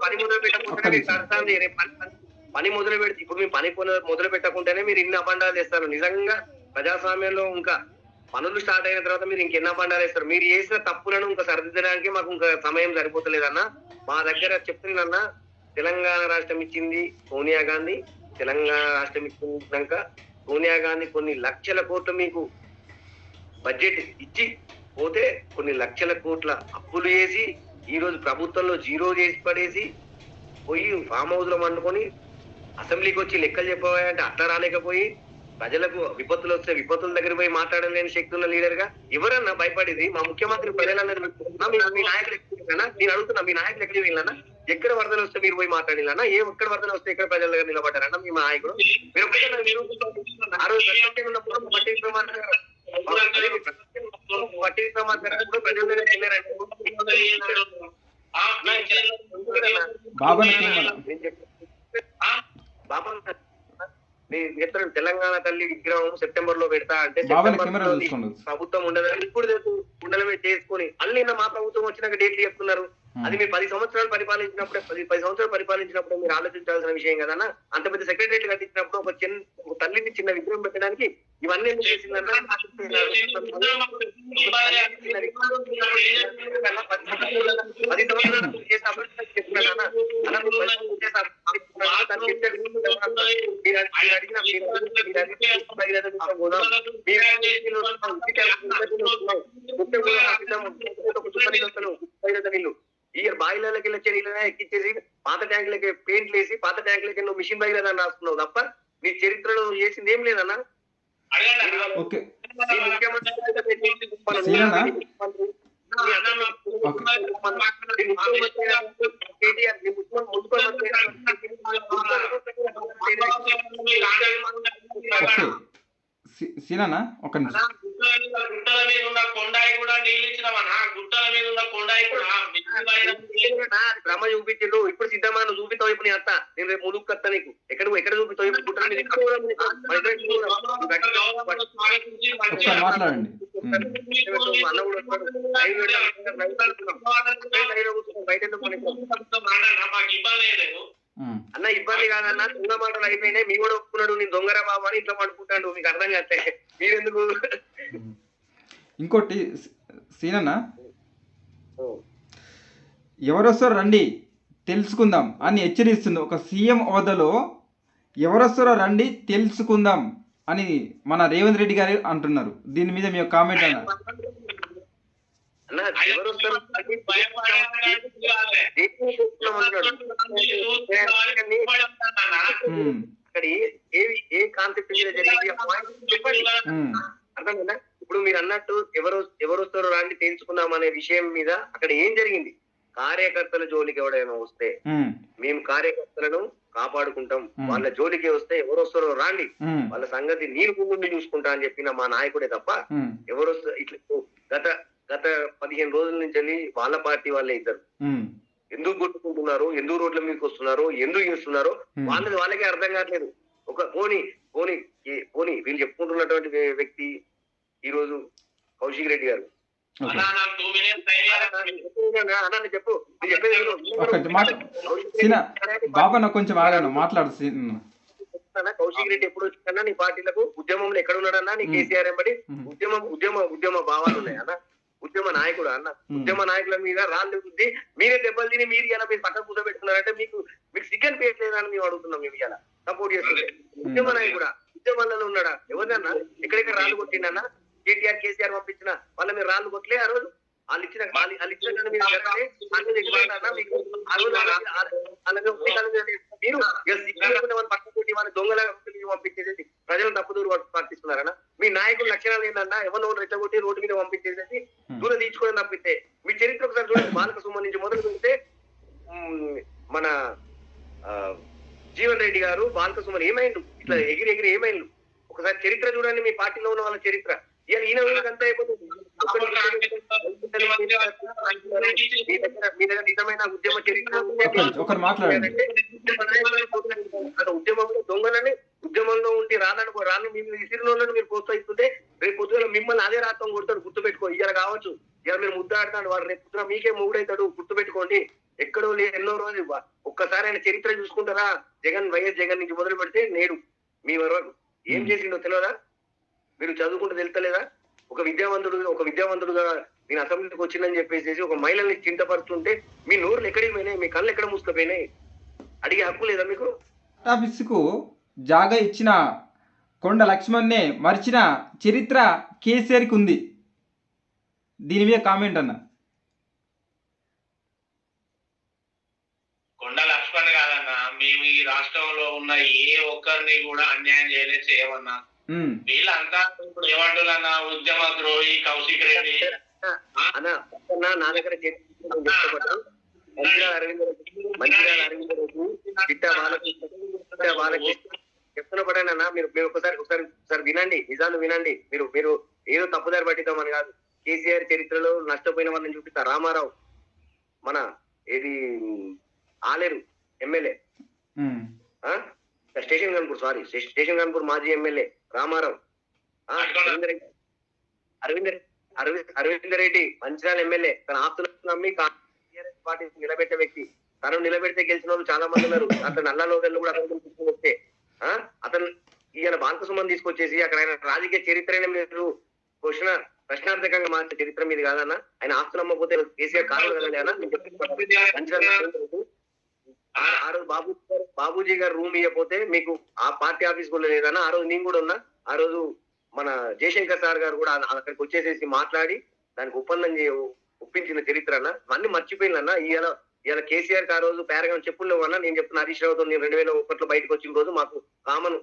Speaker 3: పని మొదలు పెడితే ఇప్పుడు మేము పని మొదలు పెట్టకుంటేనే మీరు ఇన్ని అబండాలు వేస్తారు. నిజంగా ప్రజాస్వామ్యంలో ఇంకా పనులు స్టార్ట్ అయిన తర్వాత మీరు ఇంకెన్ని అబండాలు వేస్తారు? మీరు చేసిన తప్పులను ఇంకా సరిదిద్దడానికి మాకు ఇంకా సమయం సరిపోతలేదన్న. మా దగ్గర చెప్తుందన్న, తెలంగాణ రాష్ట్రం ఇచ్చింది సోనియా గాంధీ. తెలంగాణ రాష్ట్రం ఇచ్చినాక సోనియా గాంధీ కొన్ని లక్షల కోట్లు మీకు బడ్జెట్ ఇచ్చి పోతే కొన్ని లక్షల కోట్ల అప్పులు చేసి ఈ రోజు ప్రభుత్వంలో జీరో చేసి పడేసి పోయి ఫామ్ హౌస్ లో వండుకొని అసెంబ్లీకి వచ్చి లెక్కలు చెప్పాలంటే అట్లా రాలేకపోయి ప్రజలకు విపత్తులు వస్తే విపత్తుల దగ్గర పోయి మాట్లాడలేని శక్తి ఉన్న లీడర్ గా ఎవరన్నా భయపడేది? మా ముఖ్యమంత్రి ప్రజలందరూ మీ నాయకులు ఎక్కడినా నేను అడుగుతున్నా, మీ నాయకులు ఎక్కడ వెళ్ళినా? ఎక్కడ వరదలు వస్తే మీరు పోయి మాట్లాడినా? ఎక్కడ వరదలు వస్తే ఎక్కడ ప్రజల దగ్గర నిలబడ్డారన్నా మీ నాయకుడు? మీరు ఆ రోజు ఉన్నప్పుడు తెలంగాణ తల్లి విగ్రహం సెప్టెంబర్ లో పెడతా అంటే ప్రభుత్వం ఉండదు. ఇప్పుడు ఉండలమే చేసుకుని అన్ని మా ప్రభుత్వం వచ్చినాక డేట్లు చెప్తున్నారు. అది మీరు 10 సంవత్సరాలు పరిపాలించినప్పుడే 10 సంవత్సరాలు పరిపాలించినప్పుడు మీరు ఆలోచించాల్సిన విషయం కదన్నా. అంత పెద్ద సెక్రటరీ కట్టించినప్పుడు ఒక తల్లిని చిన్న విగ్రహం పెట్టడానికి ఇవన్నీ ఎందుకు చేసిందన్నా? 10 సంవత్సరాలు ఈ బాయిలకి వెళ్ళి చర్యలనే ఎక్కించేసి పాత ట్యాంకులకి పెయింట్లు వేసి పాత ట్యాంకులకి నువ్వు మిషన్ బయలుదేరని రాసుకున్నావు తప్ప నీ చరిత్రలో నువ్వు చేసింది ఏం లేదన్నా.
Speaker 1: సీనా ఒక నిమిషం.
Speaker 2: గుట్టల మీద ఉన్న కొండాయి కూడా నీళ్ళు ఇచ్చినామన్నా. గుట్టల మీద ఉన్న కొండాయి కూడా
Speaker 3: భ్రమ చూపించిండు. ఇప్పుడు సిద్ధమా నువ్వు చూపిస్తావు? ఇప్పుడు నేను అత్త నేను రేపు ములుగు కత్తా నీకు ఎక్కడ చూపిస్తావు? గుట్టల మీద
Speaker 1: మాట్లాడండి.
Speaker 3: అన్న ఇబ్బంది కాదన్నా, దొంగ మాటలు అయిపోయినాయి. మీ కూడా ఒప్పుకున్నాడు నేను దొంగరా బాబు అని ఇంట్లో పడుకుంటాడు. మీకు అర్థం కాస్తే మీరెందుకు?
Speaker 1: ఇంకోటి సీనన్న, ఎవరొస్తారు రండి తెలుసుకుందాం అని హెచ్చరిస్తుంది. ఒక సీఎం హోదాలో ఎవరొస్తారో రండి తెలుసుకుందాం అని మన రేవంత్ రెడ్డి గారు అంటున్నారు. దీని మీద మీ కామెంట్ అన్న.
Speaker 3: అన్న ఎవరు వస్తారు అక్కడ ఏ కాన్సెప్ట్ మీద జరిగింది అర్థమైందా? ఇప్పుడు మీరు అన్నట్టు ఎవరు వస్తారో రాండి తెలుసుకుందాం అనే విషయం మీద అక్కడ ఏం జరిగింది? కార్యకర్తల జోలికి ఎవడైనా వస్తే మేము కార్యకర్తలను కాపాడుకుంటాం, వాళ్ళ జోలికి వస్తే ఎవరు వస్తారో రాండి, వాళ్ళ సంగతి నేను ముందు చూసుకుంటా అని చెప్పిన మా నాయకుడే తప్ప ఎవరు ఇట్లా గత 15 రోజుల నుంచి వాళ్ళ పార్టీ వాళ్ళే ఇద్దరు ఎందుకు కొట్టుకుంటున్నారు, ఎందుకు రోడ్ల మీదకి వస్తున్నారు, ఎందుకు చేస్తున్నారు వాళ్ళకే అర్థం కావట్లేదు. ఒక పోనీ వీళ్ళు చెప్పుకుంటున్నటువంటి వ్యక్తి ఈ రోజు కౌశిక్ రెడ్డి గారు. చెప్పు
Speaker 1: బాబా కొంచెం ఆగాను మాట్లాడు.
Speaker 3: కౌశిక్ రెడ్డి ఎప్పుడు వచ్చిందన్నా నీ పార్టీలకు? ఉద్యమంలో ఎక్కడ ఉన్నాడన్నా నీ కేసీఆర్ ఎంబడి? ఉద్యమ భావాలు ఉన్నాయి అన్న, ఉద్యమ నాయకుడు అన్న. ఉద్యమ నాయకుల మీద రాళ్ళు బుద్ధి మీరే దెబ్బలు తిని మీరు ఇలా మీరు పక్కన కూర్చోబెట్టుకున్నారంటే మీకు సిగ్గన్ పేరు లేదని మేము అడుగుతున్నాం. మేము ఇలా సపోర్ట్ చేస్తుంటే ఉద్యమ నాయకుడా, ఉద్యమాలలో ఉన్నాడా? ఎవరిదన్నా ఎక్కడెక్కడ రాళ్ళు కొట్టిండన్నా? కేటీఆర్ కేసీఆర్ పంపించిన వాళ్ళ మీరు రాళ్ళు కొట్టలే ఆ రోజు? వాళ్ళు ఇచ్చిన మీరు పక్కన వాళ్ళ దొంగల పంపించేసేసి ప్రజలను తప్పుదూరు పాటిస్తున్నారన్నా? మీ నాయకుల లక్షణాలు ఏంటన్నా? ఎవరినో రెచ్చగొట్టి రోడ్డు మీద పంపించేసేసి దూరం తీర్చుకోవడం తప్పితే మీ చరిత్ర ఒకసారి చూడండి. బాలక సుమన్ నుంచి మొదలు పెడితే మన జీవన్ రెడ్డి గారు, బాలక సుమన్ ఏమైండు? ఇట్లా ఎగిరి ఏమైండు? ఒకసారి చరిత్ర చూడండి, మీ పార్టీలో ఉన్న వాళ్ళ చరిత్ర. ఈయన అంతా అయిపోతుంది. మీ దగ్గర నిజమైన ఉద్యమ చరిత్ర ఉద్యమంలో దొంగలని ఉద్యమంలో ఉండి రాళ్ళు మీరు విసిరినోళ్ళని మీరు ప్రోత్సహిస్తుంటే రేపు పొద్దున మిమ్మల్ని అదే రాత్రం కొడతాడు. గుర్తుపెట్టుకో, ఇవాళ కావచ్చు ఇవాళ మీరు ముద్దాడుతాడు, వాడు రేపు పొద్దున మీకే మూడైతాడు. గుర్తుపెట్టుకోండి. ఎక్కడో ఎన్నో రోజు ఒక్కసారి ఆయన చరిత్ర చూసుకుంటారా? వైఎస్ జగన్ నుంచి మొదలు పెడితే నేడు మీ వరకు ఏం చేసిండో తెలియదా? మీరు చదువుకుంటూ తెలుస్తలేదా? ఒక విద్యావంతుడుగా నేను అసెంబ్లీకి వచ్చిందని చెప్పేసి ఒక మహిళల్ని చింతపరుస్తుంటే మీ నోరులు ఎక్కడికి పోయినాయి? మీ కళ్ళు ఎక్కడ మూసుకుపోయినాయి? అడిగే హక్కు లేదా మీకు?
Speaker 1: ఆఫీసుకు జాగా ఇచ్చిన కొండ లక్ష్మణ్నే మరిచిన చరిత్ర కేసీఆర్కి ఉంది. దీని మీద కామెంట్ అన్న.
Speaker 2: కొండ లక్ష్మణ్ కాదన్నా, మేము ఈ రాష్ట్రంలో ఉన్న ఏ ఒక్కరిని కూడా అన్యాయం చేయమన్నా. వీళ్ళంతా ఇప్పుడు ఏమంటున్నా ఉద్యమ ద్రోహి కౌశిక్ రెడ్డి
Speaker 3: నా దగ్గర చెప్తున్న పడేనా మీరు ఒకసారి వినండి, నిజాలు వినండి. మీరు ఏదో తప్పుదారి పట్టిద్దామని కాదు. కేసీఆర్ చరిత్రలో నష్టపోయిన వాళ్ళని చూపిస్తా. రామారావు మన ఏది ఆలేరు ఎమ్మెల్యే, స్టేషన్ కాన్పూర్ మాజీ ఎమ్మెల్యే రామారావు, అరవింద్ రెడ్డి మంచిర్యాల ఎమ్మెల్యే. తన ఆస్తులను నమ్మి పార్టీ నిలబెట్టే వ్యక్తి. తను నిలబెడితే గెలిచిన వాళ్ళు చాలా మంది ఉన్నారు. అతను నల్లలోదళ్ళు కూడా అతను తీసుకొస్తే అతను ఈయన బాలక సుమన్ తీసుకొచ్చేసి అక్కడ ఆయన రాజకీయ చరిత్రనే మీరు ప్రశ్నార్థకంగా మార్చే చరిత్ర మీద కాదన్నా. ఆయన ఆస్తులు నమ్మకపోతే కేసీఆర్ కాదు కదండి అన్న. ఆ రోజు బాబూజీ గారు రూమ్ ఇవ్వకపోతే మీకు ఆ పార్టీ ఆఫీస్ కూడా లేదన్నా. ఆ రోజు నేను కూడా ఉన్నా. ఆ రోజు మన జయశంకర్ సార్ గారు కూడా అక్కడికి వచ్చేసేసి మాట్లాడి దానికి ఒప్పించిన చరిత్ర అన్న. అన్ని మర్చిపోయిందన్న. ఇవాళ కేసీఆర్ ఆ రోజు పారాగాన్ చెప్పులు అన్నా. నేను చెప్తున్నా, హరీష్ రావుతో నేను 2001లో బయటకు వచ్చిన రోజు మాకు కామన్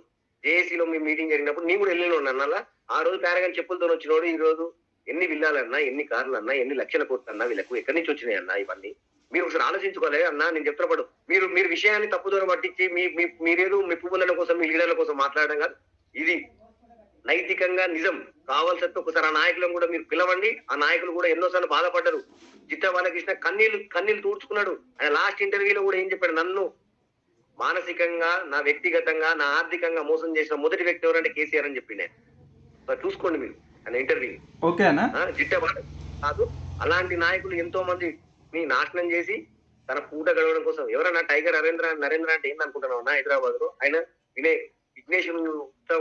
Speaker 3: జేఏసీలో మీ మీటింగ్ జరిగినప్పుడు నేను కూడా వెళ్ళిన అన్న. ఆ రోజు పారాగాన్ చెప్పులతో వచ్చినోడు ఈ రోజు ఎన్ని విల్లాలన్నా, ఎన్ని కార్లు అన్నా, ఎన్ని లక్షల కోట్లు అన్నా వీళ్ళకు ఎక్కడి నుంచి వచ్చినాయి అన్న? ఇవన్నీ మీరు ఒకసారి ఆలోచించుకోలే అన్న. నేను చెప్తున్నప్పుడు మీరు విషయాన్ని తప్పుదూరం పట్టించి మీరేదో మెప్పు పొందడం కోసం, మీ లీడర్ల కోసం మాట్లాడడం కాదు. ఇది నైతికంగా నిజం కావాల్సి ఒకసారి ఆ నాయకులను కూడా మీరు పిలవండి. ఆ నాయకులు కూడా ఎన్నోసార్లు బాధపడ్డారు. చిత్త బాలకృష్ణ కన్నీళ్లు తూడ్చుకున్నాడు. ఆయన లాస్ట్ ఇంటర్వ్యూలో కూడా ఏం చెప్పాడు? నన్ను మానసికంగా, నా వ్యక్తిగతంగా, నా ఆర్థికంగా మోసం చేసిన మొదటి వ్యక్తి ఎవరంటే కేసీఆర్ అని చెప్పిండే. చూసుకోండి మీరు ఆయన ఇంటర్వ్యూ. చిట్ట కాదు, అలాంటి నాయకులు ఎంతో మంది నాశనం చేసి తన పూట గడవడం కోసం. ఎవరన్నా టైగర్ నరేంద్ర అంటే ఏందనుకుంటున్నావు అన్న? హైదరాబాద్ లో ఆయన విఘ్నేష్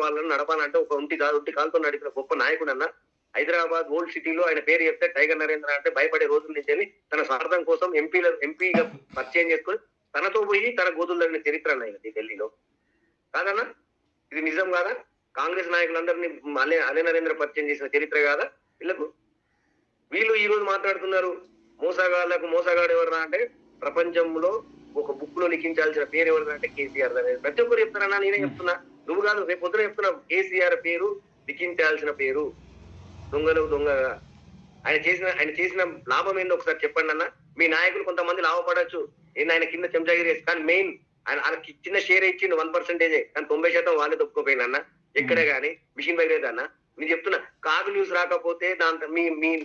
Speaker 3: వాళ్ళని నడపాలంటే ఒక ఒంటి కాలుతో నడిపిన గొప్ప నాయకుడు అన్న. హైదరాబాద్ ఓల్డ్ సిటీలో ఆయన పేరు చెప్తే టైగర్ నరేంద్ర అంటే భయపడే రోజుల నుంచి తన స్వార్థం కోసం ఎంపీగా పరిచయం చేసుకుని తనతో పోయి తన గోతులు తగిన చరిత్ర అన్న ఢిల్లీలో. కాదన్నా? ఇది నిజం కాదా? కాంగ్రెస్ నాయకులందరినీ అలే నరేంద్ర పరిచయం చేసిన చరిత్ర కాదా వీళ్ళకు? వీళ్ళు ఈ రోజు మాట్లాడుతున్నారు మోసగాళ్ళకు మోసగాడు ఎవరు అంటే ప్రపంచంలో ఒక బుక్ లో లిఖించాల్సిన పేరు ఎవరు అంటే కేసీఆర్ అనేది ప్రతి ఒక్కరు చెప్తారన్నా. నేనే చెప్తున్నా, నువ్వు కాదు, రేపు పొద్దున చెప్తున్నా. కేసీఆర్ పేరు లిఖించాల్సిన పేరు. దొంగలు దొంగగా ఆయన చేసిన లాభం ఏందో ఒకసారి చెప్పండి అన్న. మీ నాయకులు కొంతమంది లాభపడచ్చు, ఆయన కింద చెంచాగిరి, కానీ మెయిన్ ఆయన చిన్న షేర్ ఇచ్చిండు 1%, కానీ 90% వాళ్ళే తప్పుకోపోయిన అన్న. ఎక్కడే గానీ మిషన్ బయట అన్న. నేను చెప్తున్నా, కాగ్ న్యూస్ రాకపోతే దాంట్లో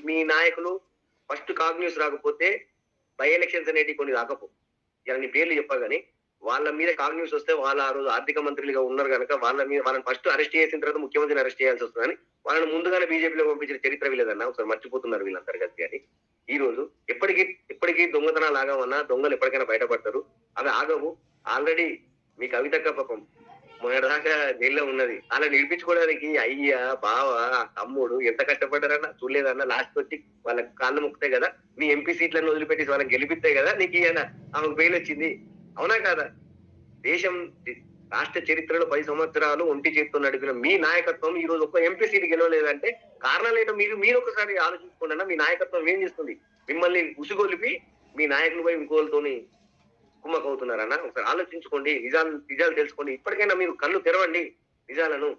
Speaker 3: మీ నాయకులు ఫస్ట్ కాగ్ న్యూస్ రాకపోతే బై ఎలక్షన్స్ అనేటివి కొన్ని రాకపో, ఇలా నీ పేర్లు చెప్పగాని వాళ్ళ మీద కాగ్ న్యూస్ వస్తే వాళ్ళు ఆ రోజు ఆర్థిక మంత్రులుగా ఉన్నారు కనుక వాళ్ళని ఫస్ట్ అరెస్ట్ చేసిన తర్వాత ముఖ్యమంత్రిని అరెస్ట్ చేయాల్సి వస్తుందని వాళ్ళని ముందుగానే బీజేపీలో పంపించిన చరిత్ర వీలేదన్నా. ఒకసారి మర్చిపోతున్నారు వీళ్ళందరూ కలిసి. అని ఈ రోజు ఎప్పటికీ దొంగతనాలు ఆగమన్నా, దొంగలు ఎప్పటికైనా బయటపడతారు. అవి ఆగవు. ఆల్రెడీ మీ కవితక్క పాపం మొన్నటిదాకా జైల్లో ఉన్నది. అలా నిలిపించుకోవడానికి అయ్యా బావ తమ్ముడు ఎంత కష్టపడ్డారన్నా చూడలేదన్నా. లాస్ట్ వచ్చి వాళ్ళ కాళ్ళు మొక్కుతాయి కదా, మీ ఎంపీ సీట్లను వదిలిపెట్టి వాళ్ళని గెలిపిస్తాయి కదా, నీకు ఈయన ఆమెకు బెయిల్ వచ్చింది. అవునా కాదా? రాష్ట్ర చరిత్రలో 10 సంవత్సరాలు ఒంటి చేతితో నడిపిన మీ నాయకత్వం ఈ రోజు ఒక్క ఎంపీ సీట్ గెలవలేదంటే కారణాలు ఏంటో మీరు ఒకసారి ఆలోచించుకోండి. మీ నాయకత్వం ఏం చేస్తుంది? మిమ్మల్ని ఉసిగొలిపి మీ నాయకులు పోయి ఇంకోళ్ళతోని కుమ్మకవుతున్నారన్న. ఒకసారి ఆలోచించుకోండి, నిజాలు తెలుసుకోండి. ఇప్పటికైనా మీరు కళ్ళు తెరవండి నిజాలను.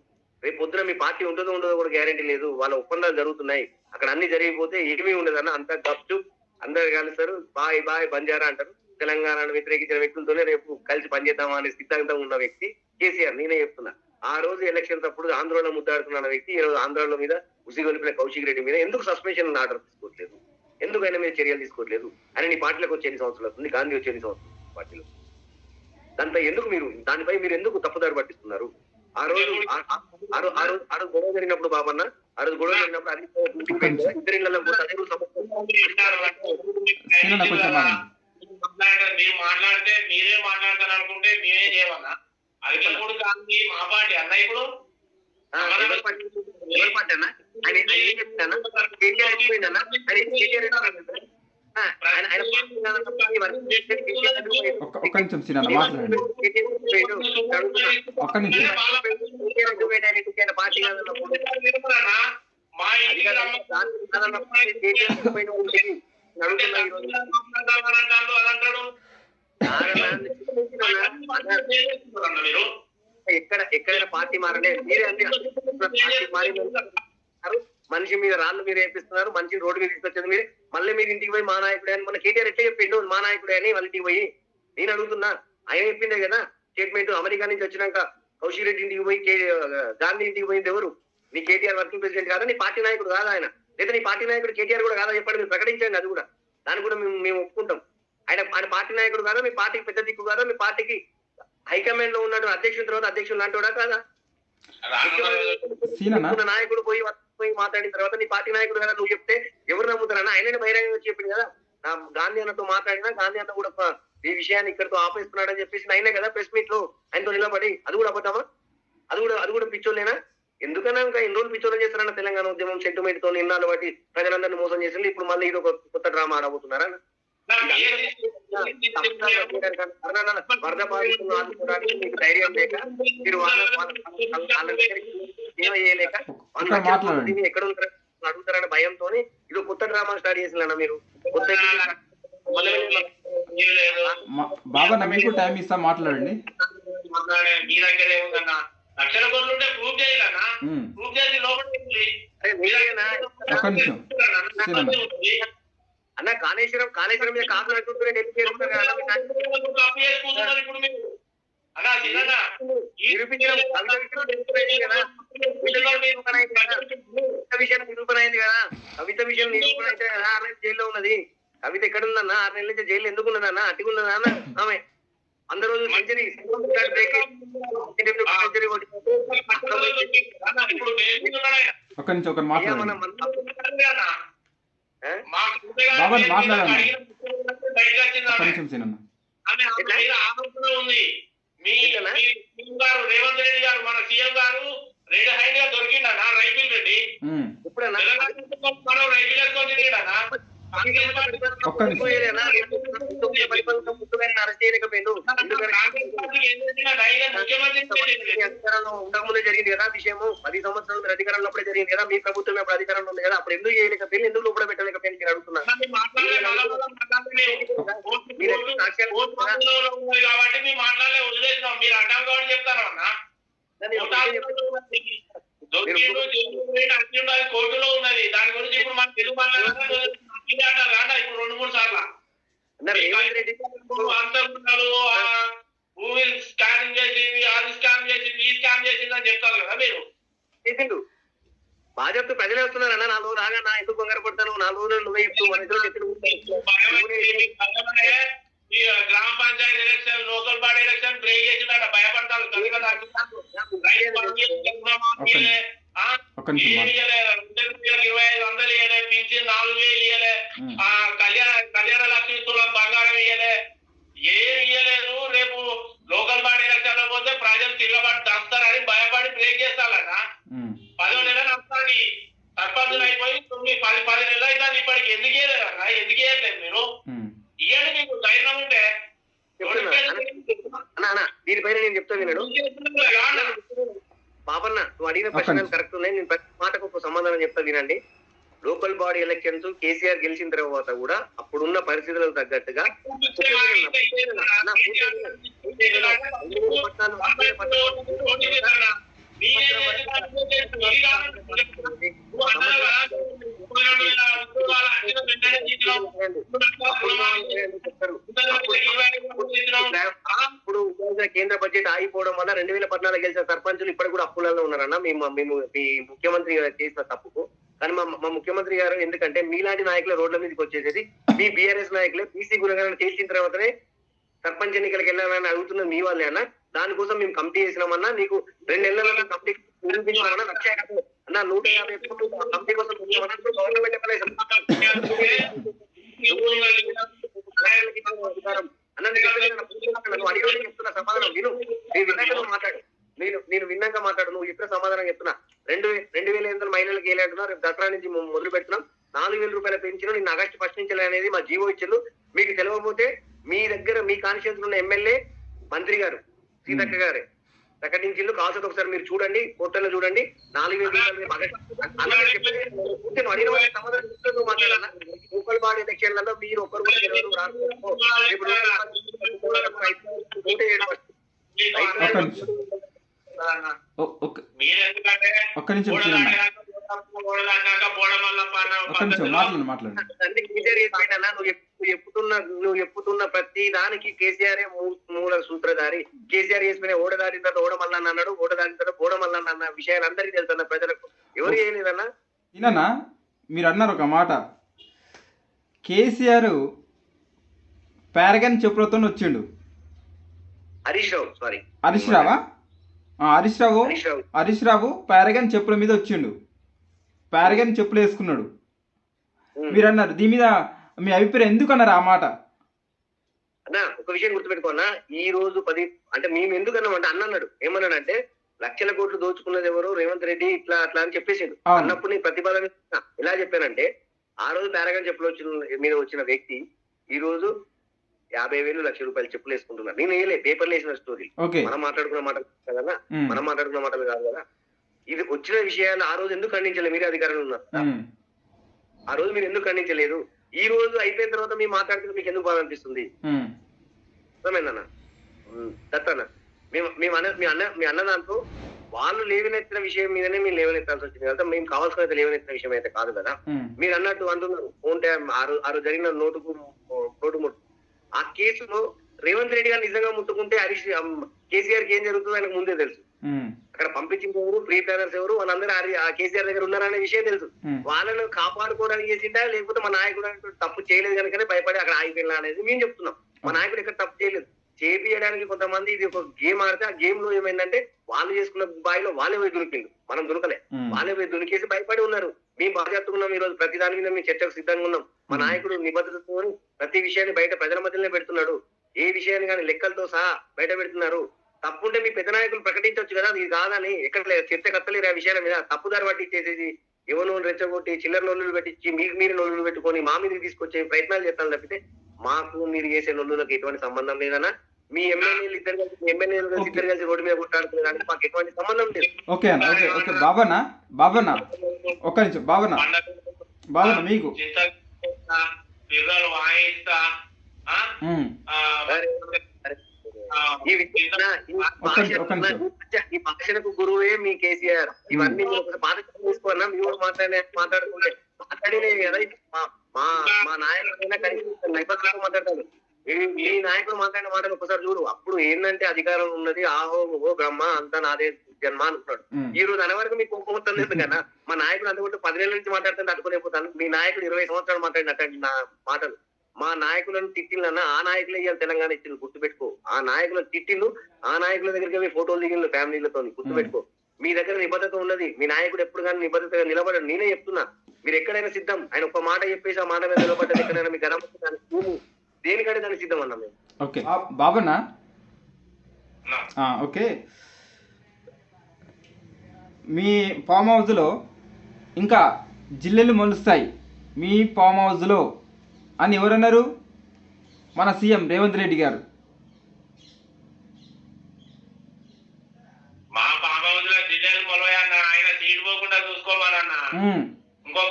Speaker 3: రేపు పొద్దున మీ పార్టీ ఉండదో కూడా గ్యారంటీ లేదు. వాళ్ళ ఒప్పందాలు జరుగుతున్నాయి, అక్కడ అన్ని జరిగిపోతే ఏమీ ఉండదన్న. అంతా గప్చు, అందరు కలుస్తారు, బాయ్ బాయ్ బంజారా అంటారు. తెలంగాణను వ్యతిరేకించిన వ్యక్తులతోనే రేపు కలిసి పనిచేద్దామా అనే సిద్ధాంతం ఉన్న వ్యక్తి కేసీఆర్. నేనే చెప్తున్నా, ఆ రోజు ఎలక్షన్స్ అప్పుడు ఆంధ్రలో ముద్దాడుతున్న వ్యక్తి ఈ రోజు ఆంధ్రలో మీద ఉసిగొలిపిన కౌశిక్ రెడ్డి మీద ఎందుకు సస్పెన్షన్ ఆర్డర్ తీసుకోవట్లేదు? ఎందుకైనా మీరు చర్యలు తీసుకోవట్లేదు? అని నీ పార్టీలకు వచ్చే ఎన్ని సంవత్సరాలు అవుతుంది? గాంధీ వచ్చే ఎన్ని సంవత్సరాలు పార్టీలో? దానిపై మీరు ఎందుకు తప్పుదారి పట్టిస్తున్నారు? ఆ రోజు గొడవ జరిగినప్పుడు బాబన్న, ఆ రోజు గొడవ జరిగినప్పుడు
Speaker 2: మీరు మాట్లాడితే మీరే మాట్లాడతారు అనుకుంటే నేనే చేయమన్నా. అది కూడా కానీ మా పార్టీ అన్న ఇప్పుడు
Speaker 1: ఒక్క నిమిషం సినాన్న మాట్లాడండి. ఒక్క నిమిషం.
Speaker 2: మా ఇంటికి
Speaker 3: ఎక్కడైనా పార్టీ మారండి. మీరే మనిషి మీద రాళ్ళు మీరు వేపిస్తున్నారు, మనిషిని రోడ్డు మీద తీసుకొచ్చేది మీరే. మళ్ళీ మీరు ఇంటికి పోయి మా నాయకుడే అని మన కేటీఆర్ ఎట్లా చెప్పిండు మా నాయకుడే అని వాళ్ళ ఇంటికి పోయి? నేను అడుగుతున్నా, ఆయన చెప్పిందే కదా స్టేట్మెంట్. అమెరికా నుంచి వచ్చినాక కౌశిక్ రెడ్డి ఇంటికి పోయి గాంధీ ఇంటికి పోయింది ఎవరు? నీ కేటీఆర్ వర్కింగ్ ప్రెసిడెంట్ కాదా? నీ పార్టీ నాయకుడు కాదా ఆయన? లేదా నీ పార్టీ నాయకుడు కేటీఆర్ కూడా కాదా? చెప్పండి, మీరు ప్రకటించండి. అది కూడా దాన్ని కూడా మేము ఒప్పుకుంటాం. ఆయన పార్టీ నాయకుడు కాదా? మీ పార్టీకి పెద్ద దిక్కు కాదా? మీ పార్టీకి హైకమాండ్ లో ఉన్నాడు అధ్యక్షుడి తర్వాత అధ్యక్షుడు లాంటివాడా కాదా? నాయకుడు పోయి మాట్లాడిన తర్వాత నీ పార్టీ నాయకుడు కదా నువ్వు చెప్తే ఎవరు నమ్ముతారన్నా? ఆయననే బహిరంగంగా వచ్చి చెప్పింది కదా, నా గాంధీ అన్నతో మాట్లాడినా గాంధీ అన్న కూడా ఈ విషయాన్ని ఇక్కడితో ఆపేస్తున్నాడని చెప్పేసి ఆయనే కదా ప్రెస్ మీట్ లో ఆయనతో నిలబడి. అది కూడా అబద్ధమా? అది కూడా పిచ్చోళ్ళేనా? ఎందుకన్నా ఇంకా ఎన్ని రోజులు పిచ్చోళ్ళు చేస్తారన్న? తెలంగాణ ఉద్యమం సెంటిమెంట్ తో నిన్నాళ్ళు బట్టి ప్రజలందరినీ మోసం చేసి ఇప్పుడు మళ్ళీ ఇది ఒక కొత్త డ్రామా ఆడబోతున్నారా? వరద బాధితులను ఆదుకోవడానికి మీకు ధైర్యం లేక మీరు చేయలేక ఎక్కడ అడుగుతారన్న భయంతో ఇది కొత్త డ్రామా స్టార్ట్ చేసిందన్న మీరు. కొత్త
Speaker 1: బాబా మీకు టైం ఇస్తా మాట్లాడండి.
Speaker 2: మీ దగ్గర ఏముందన్నా? లక్షల కోట్లు ఉంటే ప్రూవ్ చేయాలన్నా, ప్రూవ్ చేసి లోపలికి
Speaker 3: అన్న కాళేశ్వరం మీద కాపు నడుపుతున్నారు. నిరూపణ అయింది కదా, కవిత విషయం నిరూపణ అయితే కదా. 6 నెలలు జైల్లో ఉన్నది కవిత. ఎక్కడ ఉందన్న? 6 నెలల నుంచి జైలు ఎందుకు ఉన్నదన్న? అట్టుకున్నదా అన్న ఆమె? అందరూ సెంచరీ
Speaker 1: ఒక్క నిమిషం మాట్లాడండి.
Speaker 2: రేవంత్ రెడ్డి గారు మన సీఎం గారు రెడ్ హ్యాండ్ గా దొరికిండనా రైతుల్ రెడ్డి? మనం రైతులు వేసుకొని తిరిగిడనా?
Speaker 3: అధికారంలో ఉండకముందే జరిగింది కదా విషయము. 10 సంవత్సరాలు మీరు అధికారంలో అప్పుడే జరిగింది కదా, మీ ప్రభుత్వం అప్పుడు అధికారంలో ఉంది కదా, అప్పుడు ఎందుకు చేయలేకపోయింది, ఎందుకు లోపల పెట్టలేకపోయింది నేను అడుగుతున్నాను.
Speaker 2: కాబట్టి మీ మాట్లాడలే వదిలేసినాం. మీరు అంటాం కాబట్టి చెప్తాను అన్న. కోర్టులో ఉన్నది, దాని గురించి ఇప్పుడు మనం తెలుగు మాట్లాడాలి ఇప్పుడు 2-3 సార్లు భూమి స్కానింగ్ చేసింది, అది స్కాన్ చేసింది, ఈ స్కాన్ చేసింది అని చెప్తారు కదా మీరు.
Speaker 3: చేసిండు బాధ్యత ప్రజలే వస్తున్నారన్న. 4 రోజులు ఆగా ఎందుకు కంగారు పడతాను, 4 రోజులు నువ్వే ఇప్పుడు
Speaker 2: గ్రామ panchayat election, local body election break చేసిందట, భయపడతారు. 2500 ఇయ్యలే, పింఛన్ 4000 ఇయ్యలే, కళ్యాణ లక్ష్మి తులం బంగారం ఇయ్యలే, ఏం ఇయ్యలేదు. రేపు లోకల్ బాడీ ఎలక్షన్ లో పోతే ప్రజలు తిరగబడి దంస్తారని భయపడి బ్రేక్ చేస్తారన్న. 10 నెలలు వస్తుంది, సర్పంచులు అయిపోయి 9-10 నెలలు అవుతుంది ఇప్పటికి. ఎందుకు ఇయ్యలేదన్న, ఎందుకు ఇయ్యట్లేదు మీరు? ఇయ్యండి, మీకు ధైర్యం ఉంటే.
Speaker 3: దీనిపైన నేను చెప్తా విన్నాడు బాబన్న, నువ్వు అడిగిన ప్రశ్నలు కరెక్ట్ ఉన్నాయి. నేను ప్రతి మాటకు ఒక సమాధానం చెప్తా వినండి. లోకల్ బాడీ ఎలక్షన్స్ కేసీఆర్ గెలిచిన తర్వాత కూడా అప్పుడున్న పరిస్థితులకు తగ్గట్టుగా ఇప్పుడు కేంద్ర బడ్జెట్ ఆగిపోవడం వల్ల 2014 గెలిచిన సర్పంచులు ఇప్పుడు కూడా అప్పులలో ఉన్నారన్న. మేము మీ ముఖ్యమంత్రి చేసిన తప్పుకు. కానీ మా ముఖ్యమంత్రి గారు ఎందుకంటే మీలాంటి నాయకుల రోడ్ల మీదకి వచ్చేసేది మీ బీఆర్ఎస్ నాయకులే బీసీ గుణగాలను చేసిన తర్వాతనే సర్పంచ్ ఎన్నికలకు వెళ్ళాలని అడుగుతున్నది మీ వాళ్ళే అన్న. దానికోసం మేము కమిటీ చేసినామన్నా. నీకు 2 నెలల కమిటీ నిరూపించామన్నా. 150 అన్న 150 కోట్లు కమిటీ కోసం గవర్నమెంట్ చెప్తున్న సమాధానం విను. నేను విన్నాక మాట్లాడు. నువ్వు చెప్పిన సమాధానం చెప్తున్నా. 2,800 మహిళలకు వేయాలంటున్నా. రేపు దసరా నుంచి మొదలు పెడుతున్నాం. 4,000 రూపాయల పెన్షన్ నిన్న ఆగస్టు 1 నుంచి అనేది మా జీవో ఇచ్చిండు. మీకు తెలియకపోతే మీ దగ్గర మీ కాన్స్టిట్యూన్స్ ఉన్న ఎమ్మెల్యే మంత్రి గారు సీతక్క గారే ప్రకటించిండు. కాల్సతో ఒకసారి మీరు చూడండి, పోర్టల్లో చూడండి. 4,000 రూపాయలు మాట్లాడాలా. లోకల్ బాడీ ఎలక్షన్లలో మీరు ఒక్కరు కూడా నువ్వు చెప్పుతున్న ప్రతి దానికి కేసీఆర్ మూల సూత్రధారి. కేసీఆర్ చేసిన ఓడదారిన తర్వాత ఓడమల్లన్న అన్నాడు, ఓడదారిన తర్వాత ఓడమల్లన్న అన్న విషయాలు అందరికీ తెలుసన్న ప్రజలకు. ఎవరు చేయలేదన్నా.
Speaker 1: ఈయన మీరు అన్నారు ఒక మాట, కేసీఆర్ పారగన్ చెప్పులతో వచ్చిండు. హరీష్ రావు పారగన్ చెప్పుల మీద వచ్చిండు. పారగన్ చెప్పులు వేసుకున్నాడు. మీరు అన్నారు దీని మీద మీ అభిప్రాయం ఎందుకు అన్నారు ఆ మాట?
Speaker 3: అన్నా ఒక విషయం గుర్తుపెట్టుకోన్నా. ఈ రోజు 10 అంటే మేము ఎందుకు అన్నామంటే అన్నాడు ఏమన్నాడంటే 1,00,000 కోట్లు దోచుకున్నది ఎవరు రేవంత్ రెడ్డి ఇట్లా అట్లా అని చెప్పేసిండు. అన్నప్పుడు నేను ప్రతిపాదన ఎలా చెప్పానంటే ఆ రోజు పారగన్ చెప్పులు మీద వచ్చిన వ్యక్తి ఈ రోజు 50,000 1,00,000 రూపాయలు చెప్పులు వేసుకుంటున్నారు. నేను వేయలే, పేపర్లు వేసిన స్టోరీ. మనం మాట్లాడుకున్న మాట కదా, మనం మాట్లాడుకున్న మాటలు కాదు కదా. ఇది వచ్చిన విషయాలు ఆ రోజు ఎందుకు ఖండించలేదు? మీరే అధికారంలో ఉన్నారు. ఆ రోజు మీరు ఎందుకు ఖండించలేదు? ఈ రోజు అయిపోయిన తర్వాత మీరు మాట్లాడితే మీకు ఎందుకు బాగా అనిపిస్తుంది? అర్థమైందన్న దత్తన్న. మీ అన్న దాంట్లో వాళ్ళు లేవనెత్తిన విషయం మీదనే మేము లేవనెత్తాల్సి వచ్చింది కదా. మేము కావాల్సిన లేవనెత్తిన విషయం అయితే కాదు కదా. మీరు అన్నట్టు అంటున్నారు ఫోన్ ట్యాప్ ఆ రోజు జరిగిన నోటు ఆ కేసులో రేవంత్ రెడ్డి గారు నిజంగా ముట్టుకుంటే కేసీఆర్ కి ఏం జరుగుతుందో ఆయనకు ముందే తెలుసు. అక్కడ పంపించిన ఎవరు, ప్రీ ప్లానర్స్ ఎవరు, వాళ్ళందరూ ఆ కేసీఆర్ దగ్గర ఉన్నారనే విషయం తెలుసు. వాళ్ళను కాపాడుకోవడానికి చేసిందా లేకపోతే మా నాయకుడు తప్పు చేయలేదు కనుకనే భయపడి అక్కడ ఆగిపోయినా అనేది మేము చెప్తున్నాం. మా నాయకుడు ఎక్కడ తప్పు చేయలేదు. చేపియడానికి కొంతమంది ఇది ఒక గేమ్ ఆడితే ఆ గేమ్ లో ఏమైందంటే వాళ్ళు చేసుకున్న బాయిలో వాళ్ళే పోయి దునికిండు, మనం దునకలే. వాళ్ళే పోయి దునికేసి భయపడి ఉన్నారు. మేము బాధ్యతకున్నాం. ఈ రోజు ప్రతి దాని మీద మేము చర్చకు సిద్ధంగా ఉన్నాం. మా నాయకుడు నిబద్ధతతో ప్రతి విషయాన్ని బయట ప్రజల మధ్యలోనే పెడుతున్నాడు. ఏ విషయాన్ని కానీ లెక్కలతో సహా బయట పెడుతున్నారు. తప్పుంటే మీ పెద్ద నాయకులు ప్రకటించవచ్చు కదా, ఇది కాదని. ఎక్కడ చర్చ కత్తలేరు ఆ విషయాల మీద. తప్పుదారి పట్టించేసేసి ఎవరు రెచ్చగొట్టి చిల్లర నొల్లులు పెట్టించి మీకు మీరు నొల్లులు పెట్టుకొని మా మీదకి తీసుకొచ్చే ప్రయత్నాలు చేస్తాను తప్పితే మాకు మీరు చేసే నొల్లులకు ఎటువంటి సంబంధం లేదన్నా. మీ ఎమ్మెల్యేలు ఇద్దరు కలిసి రోడ్డు మీద కొట్టాడుతున్నారు అంటే మాకు ఎటువంటి సంబంధం లేదు.
Speaker 1: ఓకే అన్న, ఓకే ఓకే బాబన్న ఒక్క నిమిషం బాబన్న మీకు
Speaker 2: పిల్లలు వాయిస్తా
Speaker 3: ఈ భాషలకు గురువే మీ కేసీఆర్. ఇవన్నీ చూసుకున్నా మీ కూడా మాట్లాడుకుంటే మాట్లాడినవి కదా. మా నాయకుడైనా కనీసం నేపథ్యంలో మాట్లాడతాడు. ఈ నాయకుడు మాట్లాడిన మాటలు ఒకసారి చూడు. అప్పుడు ఏంటంటే అధికారం ఉన్నది, ఆహో ఓ బ్రహ్మ అంతా నాదే జన్మ అనుకున్నాడు. ఈ రోజు అనే వరకు మీకు కోపం వస్తుంది ఎందుకన్నా? మా నాయకుడు అందుకుంటే 10 ఏళ్ళ నుంచి మాట్లాడుతుంటే అట్టుకునేపోతాను. మీ నాయకుడు 20 సంవత్సరాలు మాట్లాడినట్టు నా మాటలు. మా నాయకులను తిట్టిందన్నా ఆ నాయకులే ఇవాళ తెలంగాణ ఇచ్చింది, గుర్తుపెట్టుకో. ఆ నాయకులను తిట్టిండు, ఆ నాయకుల దగ్గరికి ఫోటోలు దిగిండు ఫ్యామిలీలతో, గుర్తుపెట్టుకో. మీ దగ్గర నిబద్ధత ఉన్నది. మీ నాయకుడు ఎప్పుడు కానీ నిబద్ధతగా నిలబడడు. నేనే చెప్తున్నా, మీరు ఎక్కడైనా సిద్ధం. ఆయన ఒక మాట చెప్పేసి ఆ మాట మీద నిలబడ్డది ఎక్కడైనా మీ గరం దేనికంటే దానికి సిద్ధం అన్నా మేము.
Speaker 1: ఓకే బాబన్నా, ఓకే. మీ ఫామ్ హౌస్లో ఇంకా జిల్లెలు మొలుస్తాయి మీ ఫామ్ హౌస్లో అని ఎవరన్నారు? మన సీఎం రేవంత్ రెడ్డి గారు.
Speaker 2: మా ఫామ్ హౌస్ లో జిల్లెలు మొలవయన్న, ఆయన సీడ్ పోకుండా చూసుకోమనన్న. ఇంకొక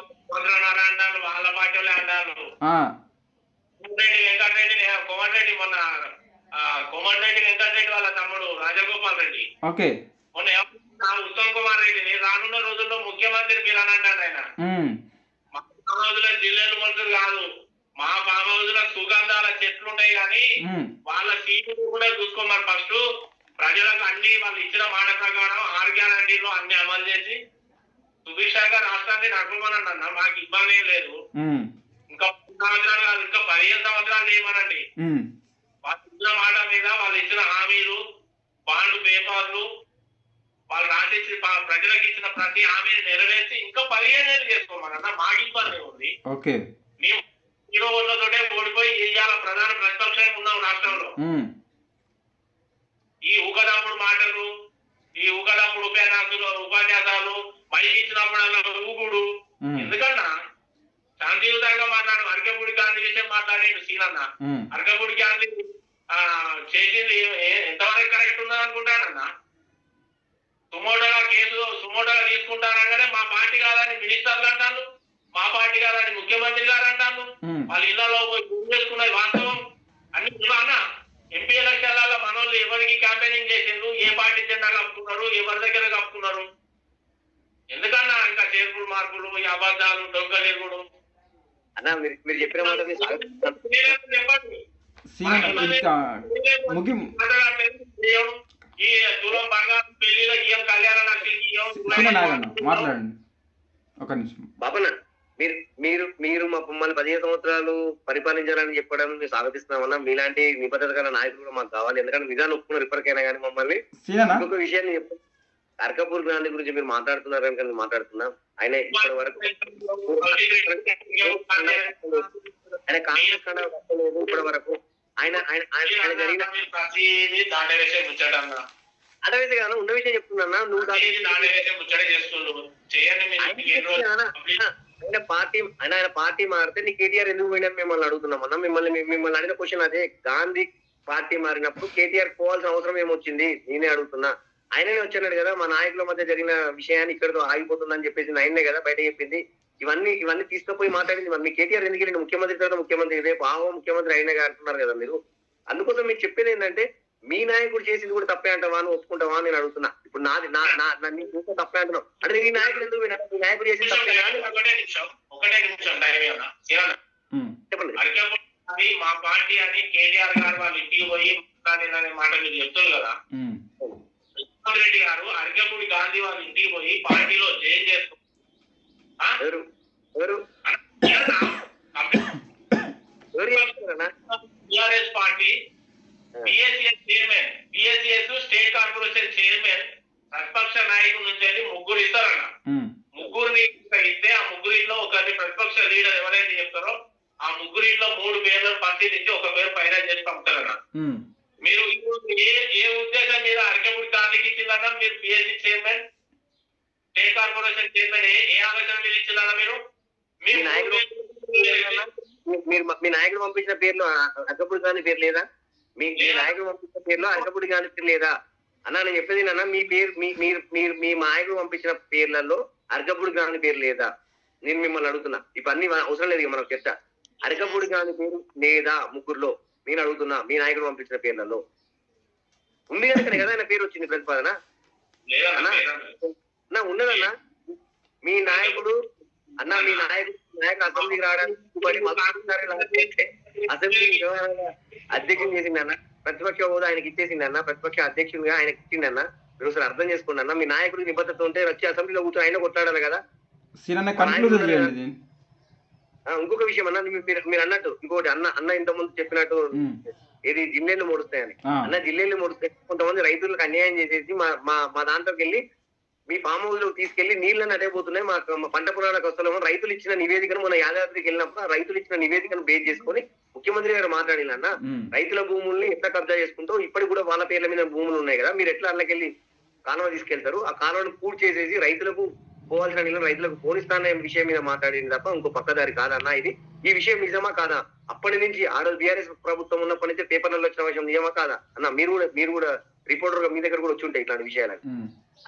Speaker 2: అంటారు, వాళ్ళ పార్టీ వాళ్ళే అంటారు. కోమటిరెడ్డి మొన్న కోమటిరెడ్డి వెంకటరెడ్డి వాళ్ళ తమ్ముడు రాజగోపాల్ రెడ్డి
Speaker 1: ఓకే
Speaker 2: మొన్న ఉత్తమ్ కుమార్ రెడ్డిని రానున్న రోజుల్లో ముఖ్యమంత్రి మీరు అని అంటాడు ఆయన. మా ఫామ్ హౌస్ లో జిల్లాలు మొదలు కాదు, మా ఫామ్ హౌస్ లో సుగంధాల చెట్లు ఉన్నాయి కానీ వాళ్ళ సీట్లు కూడా చూసుకోమని ఫస్ట్ ప్రజలకు అన్ని వాళ్ళు ఇచ్చిన మాట ప్రకారం 6 గ్యారంటీలు అన్ని అమలు చేసి సుభిక్షంగా రాష్ట్రాన్ని నడపమని అన్న. మాకు ఇబ్బంది ఏం లేదు. ఇంకా 10 సంవత్సరాలు కాదు, ఇంకా 15 సంవత్సరాలు చేయమనండి. వాళ్ళు ఇచ్చిన మాట మీద వాళ్ళు ఇచ్చిన హామీలు, బాండ్ పేపర్లు, వాళ్ళు రాసిచ్చి ప్రజలకు ఇచ్చిన ప్రతి హామీని నెరవేర్చి ఇంకా 15 ఏళ్ళు చేసుకోమన్నా. మాకు ఇబ్బంది ఉంది. మేము 0 ఓట్లతోటే ఓడిపోయి ఇవాళ ప్రధాన ప్రతిపక్షంగా ఉన్నాం రాష్ట్రంలో. ఈ ఊకదప్పుడు మాటలు, ఈ ఊకదప్పుడు ఉపన్యాసాలు, మైకి ఇచ్చినప్పుడు ఊగుడు ఎందుకన్నా? శాంతియుతంగా మాట్లాడు. అరకపూడి గాంధీ విషయం మాట్లాడేడు సీనన్న. అరకపూడి గాంధీ చేసింది ఎంతవరకు కరెక్ట్ ఉందని అనుకుంటానన్నా? సుమోటోగా తీసుకుంటారనగానే మా పార్టీ కాదని మినిస్టర్లు అంటారు, మా పార్టీ కాదని ముఖ్యమంత్రి గారు అంటారు. వాళ్ళ ఇళ్లలో పోయి చేసుకున్నది వాస్తవం అన్ని అన్న. ఎంపీ ఎలక్షన్లలో మనోళ్ళు ఎవరికి క్యాంపెయినింగ్ చేసిండ్రు, ఏ పార్టీ జెండా కప్పుకున్నారు, ఎవరి దగ్గర కప్పుకున్నారు? ఎందుకన్నా ఇంకా చేర్పులు మార్పులు, ఈ అబద్ధాలు, దొంగలేగుడు
Speaker 3: అన్నా? మీరు చెప్పిన మాట
Speaker 2: ఈ తులం బంగారం పెళ్లిళ్ళకి ఇయ్యం, కళ్యాణ లక్ష్మికి
Speaker 1: మాట్లాడండి ఒక నిమిషం.
Speaker 3: బాబన్న, మీరు మమ్మల్ని 15 సంవత్సరాలు పరిపాలించాలని చెప్పడం మేము స్వాగతిస్తున్నామన్నా. మీలాంటి నిబద్ధత గల నాయకులు కూడా మాకు కావాలి. ఎందుకంటే విధానం ఒప్పుకున్నారు ఇప్పటికైనా కానీ మమ్మల్ని. ఇంకొక విషయాన్ని చెప్పండి, అరకపూర్ గాంధీ గురించి మీరు మాట్లాడుతున్నారని కానీ మాట్లాడుతున్నాం. ఆయన ఇప్పటి వరకు ఆయన కాంగ్రెస్ కట్టలేదు. ఇప్పటి వరకు ఆయన జరిగిన అడవేసి కాదు, ఉన్న విషయం చెప్తున్నా. నువ్వు ఆయన పార్టీ మారితే నీ కేటీఆర్ ఎందుకు పోయినని మిమ్మల్ని అడుగుతున్నామన్నా. మిమ్మల్ని అడిగిన క్వశ్చన్ అదే. గాంధీ పార్టీ మారినప్పుడు కేటీఆర్ పోవాల్సిన అవసరం ఏమొచ్చింది నేనే అడుగుతున్నా. ఆయననే వచ్చాడు కదా, మా నాయకుల మధ్య జరిగిన విషయాన్ని ఇక్కడతో ఆగిపోతుందని చెప్పేసి ఆయనే కదా బయట చెప్పింది. ఇవన్నీ తీసుకుపోయి మాట్లాడింది. మరి మీ కేటీఆర్ ఎందుకు వెళ్ళింది? ముఖ్యమంత్రి తర్వాత ముఖ్యమంత్రి, రేపు ముఖ్యమంత్రి అయినా అంటున్నారు కదా మీరు. అందుకోసం మీరు చెప్పేది ఏంటంటే మీ నాయకుడు చేసింది కూడా తప్పే అంటావా, నువ్వు ఒప్పుకుంటావా నేను అడుగుతున్నా. ఇప్పుడు నాది తప్పే అంటున్నావు అంటే నీ నాయకుడు ఎందుకు మీ నాయకుడు చేసింది తప్పే?
Speaker 2: చెప్పండి. మా పార్టీ అని కేటీఆర్ గారు వాళ్ళు ఇంటికి పోయి మాట మీరు చెప్తారు కదా. రేవంత్ రెడ్డి గారు అరకపూడి గాంధీ వాళ్ళ ఇంటికి పోయి పార్టీలో జాయిన్ చేసుకున్నారు. TRS party PSCS chairman, PSCS state corporation chairman ప్రతిపక్ష నాయకుల నుంచి 3 ఇస్తారన్న. 3 ఇస్తే ఆ 3 ఒకరి ప్రతిపక్ష లీడర్ ఎవరైతే చెప్తారో ఆ 3 3 పేర్లను పరిశీలించి ఒక పేరు ఫైనల్ చేసి పంపుతారన్న. మీరు ఏ ఉద్దేశం మీద అరకపూడి గాంధీకి ఇచ్చిందన్నా? మీరు PSC chairman, state corporation chairman ఏ ఆలోచన మీద ఇచ్చిందన్నా? మీరు
Speaker 3: మీ నాయకుడు పంపించిన పేర్లు అరకపూడి గాంధీ పేరు లేదా? మీ నాయకుడు పంపించిన పేర్లో అరకపూడి గాంధీ పేరు లేదా అన్న? నేను చెప్పేది అన్న, మీ పేరు మీ నాయకుడు పంపించిన పేర్లలో అరకపూడి గాంధీ పేరు లేదా? నేను మిమ్మల్ని అడుగుతున్నా. ఇవన్నీ అవసరం లేదు మనం చర్చ. అరకపూడి గాంధీ పేరు లేదా ముగ్గురులో? నేను అడుగుతున్నా, మీ నాయకుడు పంపించిన పేర్లలో ఉంది కనుక కదా ఆయన పేరు వచ్చింది ప్రతిపాదన. అన్నా ఉన్నదన్నా మీ నాయకుడు మీ నాయకుడు అసెంబ్లీకి రావడానికి అసెంబ్లీ అధ్యక్షుడు చేసిందన్న, ప్రతిపక్ష హోదా ఆయనకి ఇచ్చేసిందన్న, ప్రతిపక్ష అధ్యక్షుడిగా ఆయనకి ఇచ్చిందన్న. మీరు ఒకసారి అర్థం చేసుకోండి అన్న. మీ నాయకుడికి నిబద్ధత ఉంటే వచ్చి అసెంబ్లీలో కూర్చొని ఆయన కొట్లాడాలి కదా. ఇంకొక విషయం అన్న, మీరు అన్నట్టు ఇంకోటి అన్న ఇంత ముందు చెప్పినట్టు ఏది జిల్లేళ్ళు ముడుస్తాయని. అన్న జిల్లేళ్ళు ముడుస్తాయి, కొంతమంది రైతులకు అన్యాయం చేసేసి మా దాంట్లోకి వెళ్ళి మీ ఫామ్ హౌస్ లో తీసుకెళ్లి నీళ్ళని అటైపోతున్నాయి, మా పంట పొలాలకు వస్తున్నాము. రైతులు ఇచ్చిన నివేదికను మన యాదాద్రికి వెళ్ళినప్పుడు ఆ రైతులు ఇచ్చిన నివేదికను బేస్ చేసుకుని ముఖ్యమంత్రి గారు మాట్లాడినన్న, రైతుల భూముల్ని ఎట్లా కబ్జా చేసుకుంటూ ఇప్పటికి కూడా వాళ్ళ పేర్ల మీద భూములు ఉన్నాయి కదా, మీరు ఎట్లా అల్లకెళ్ళి కాలువ తీసుకెళ్తారు, ఆ కాలువను పూర్తి చేసేసి రైతులకు పోవాల్సిన నీళ్ళు రైతులకు పోనిస్తానే విషయం మీద మాట్లాడింది తప్ప ఇంకో పక్కదారి కాదన్నా ఇది. ఈ విషయం నిజమా కాదా? అప్పటి నుంచి ఆ రోజు బీఆర్ఎస్ ప్రభుత్వం ఉన్నప్పటి నుంచి పేపర్లలో వచ్చిన విషయం నిజమా కాదా అన్న? మీరు కూడా రిపోర్టర్ గా మీ దగ్గర కూడా వచ్చి ఉంటాయి ఇట్లాంటి విషయాలు.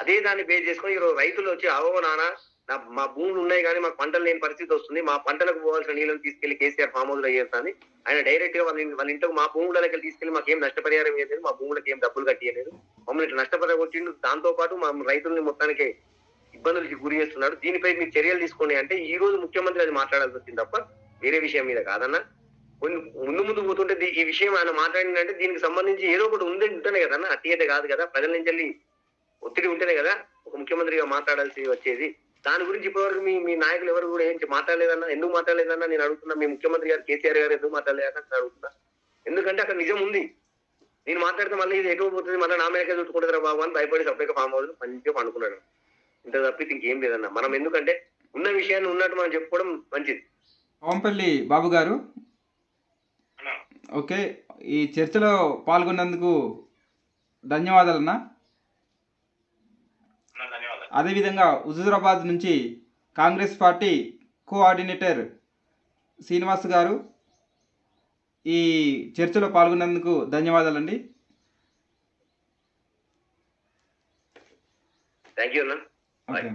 Speaker 3: అదే దాన్ని బేస్ చేసుకుని ఈరోజు రైతులు వచ్చి అవో నాన్న మా భూములు ఉన్నాయి కానీ మాకు పంటలు లేని పరిస్థితి వస్తుంది, మా పంటలకు పోవాల్సిన నీళ్ళని తీసుకెళ్లి కేసీఆర్ ఫామ్ హౌస్ లో చేస్తాను. ఆయన డైరెక్ట్ గా వాళ్ళ ఇంట్లో మా భూములకి తీసుకెళ్లి మాకేం నష్టపరిహారం ఇవ్వలేదు, మా భూములకు ఏం డబ్బులు కట్టియలేదు, మమ్మల్ని ఇట్లా నష్టపరిహారం కొట్టిండు. దాంతో పాటు మా రైతుల్ని మొత్తానికి ఇబ్బందులకి గురి చేస్తున్నాడు. దీనిపై మీరు చర్యలు తీసుకోండి అంటే ఈ రోజు ముఖ్యమంత్రి అది మాట్లాడాల్సి వచ్చింది తప్ప వేరే విషయం మీద కాదన్నా. ముందు పోతుంటే ఈ విషయం ఆయన మాట్లాడిందంటే దీనికి సంబంధించి ఏదో ఒకటి ఉంటేనే కదన్నా, అట్టి అయితే కాదు కదా. ప్రజల నుంచి వెళ్ళి ఒత్తిడి ఉంటేనే కదా ఒక ముఖ్యమంత్రిగా మాట్లాడాల్సి వచ్చేది. దాని గురించి ఇప్పటివరకు మీ నాయకులు ఎవరు కూడా ఏం మాట్లాడలేదన్నా. ఎందుకు మాట్లాడలేదన్నా నేను అడుగుతున్నా. మీ ముఖ్యమంత్రి గారు కేసీఆర్ గారు ఎందుకు మాట్లాడలేదన్నా నేను అడుగుతున్నా. ఎందుకంటే అక్కడ నిజం ఉంది. నేను మాట్లాడితే మళ్ళీ ఇది ఎటు పోతుంది, మళ్ళీ నా మీదకే చుట్టుకుంటారా బాబు అని భయపడి సపరేట్గా ఫామ్ హౌస్ మంచిగా పండుకున్నాడు. ఇంత తప్పితే ఇంకేం లేదన్నా. మనం ఎందుకంటే ఉన్న విషయాన్ని ఉన్నట్టు మనం చెప్పుకోవడం మంచిది.
Speaker 1: ఓంపల్లి బాబు గారు, ఓకే, ఈ చర్చలో పాల్గొన్నందుకు ధన్యవాదాలన్నా. అదేవిధంగా హుజూరాబాద్ నుంచి కాంగ్రెస్ పార్టీ కోఆర్డినేటర్ శ్రీనివాస్ గారు ఈ చర్చలో పాల్గొన్నందుకు ధన్యవాదాలండి.
Speaker 3: థ్యాంక్ యూ అన్న.
Speaker 1: ఓకే.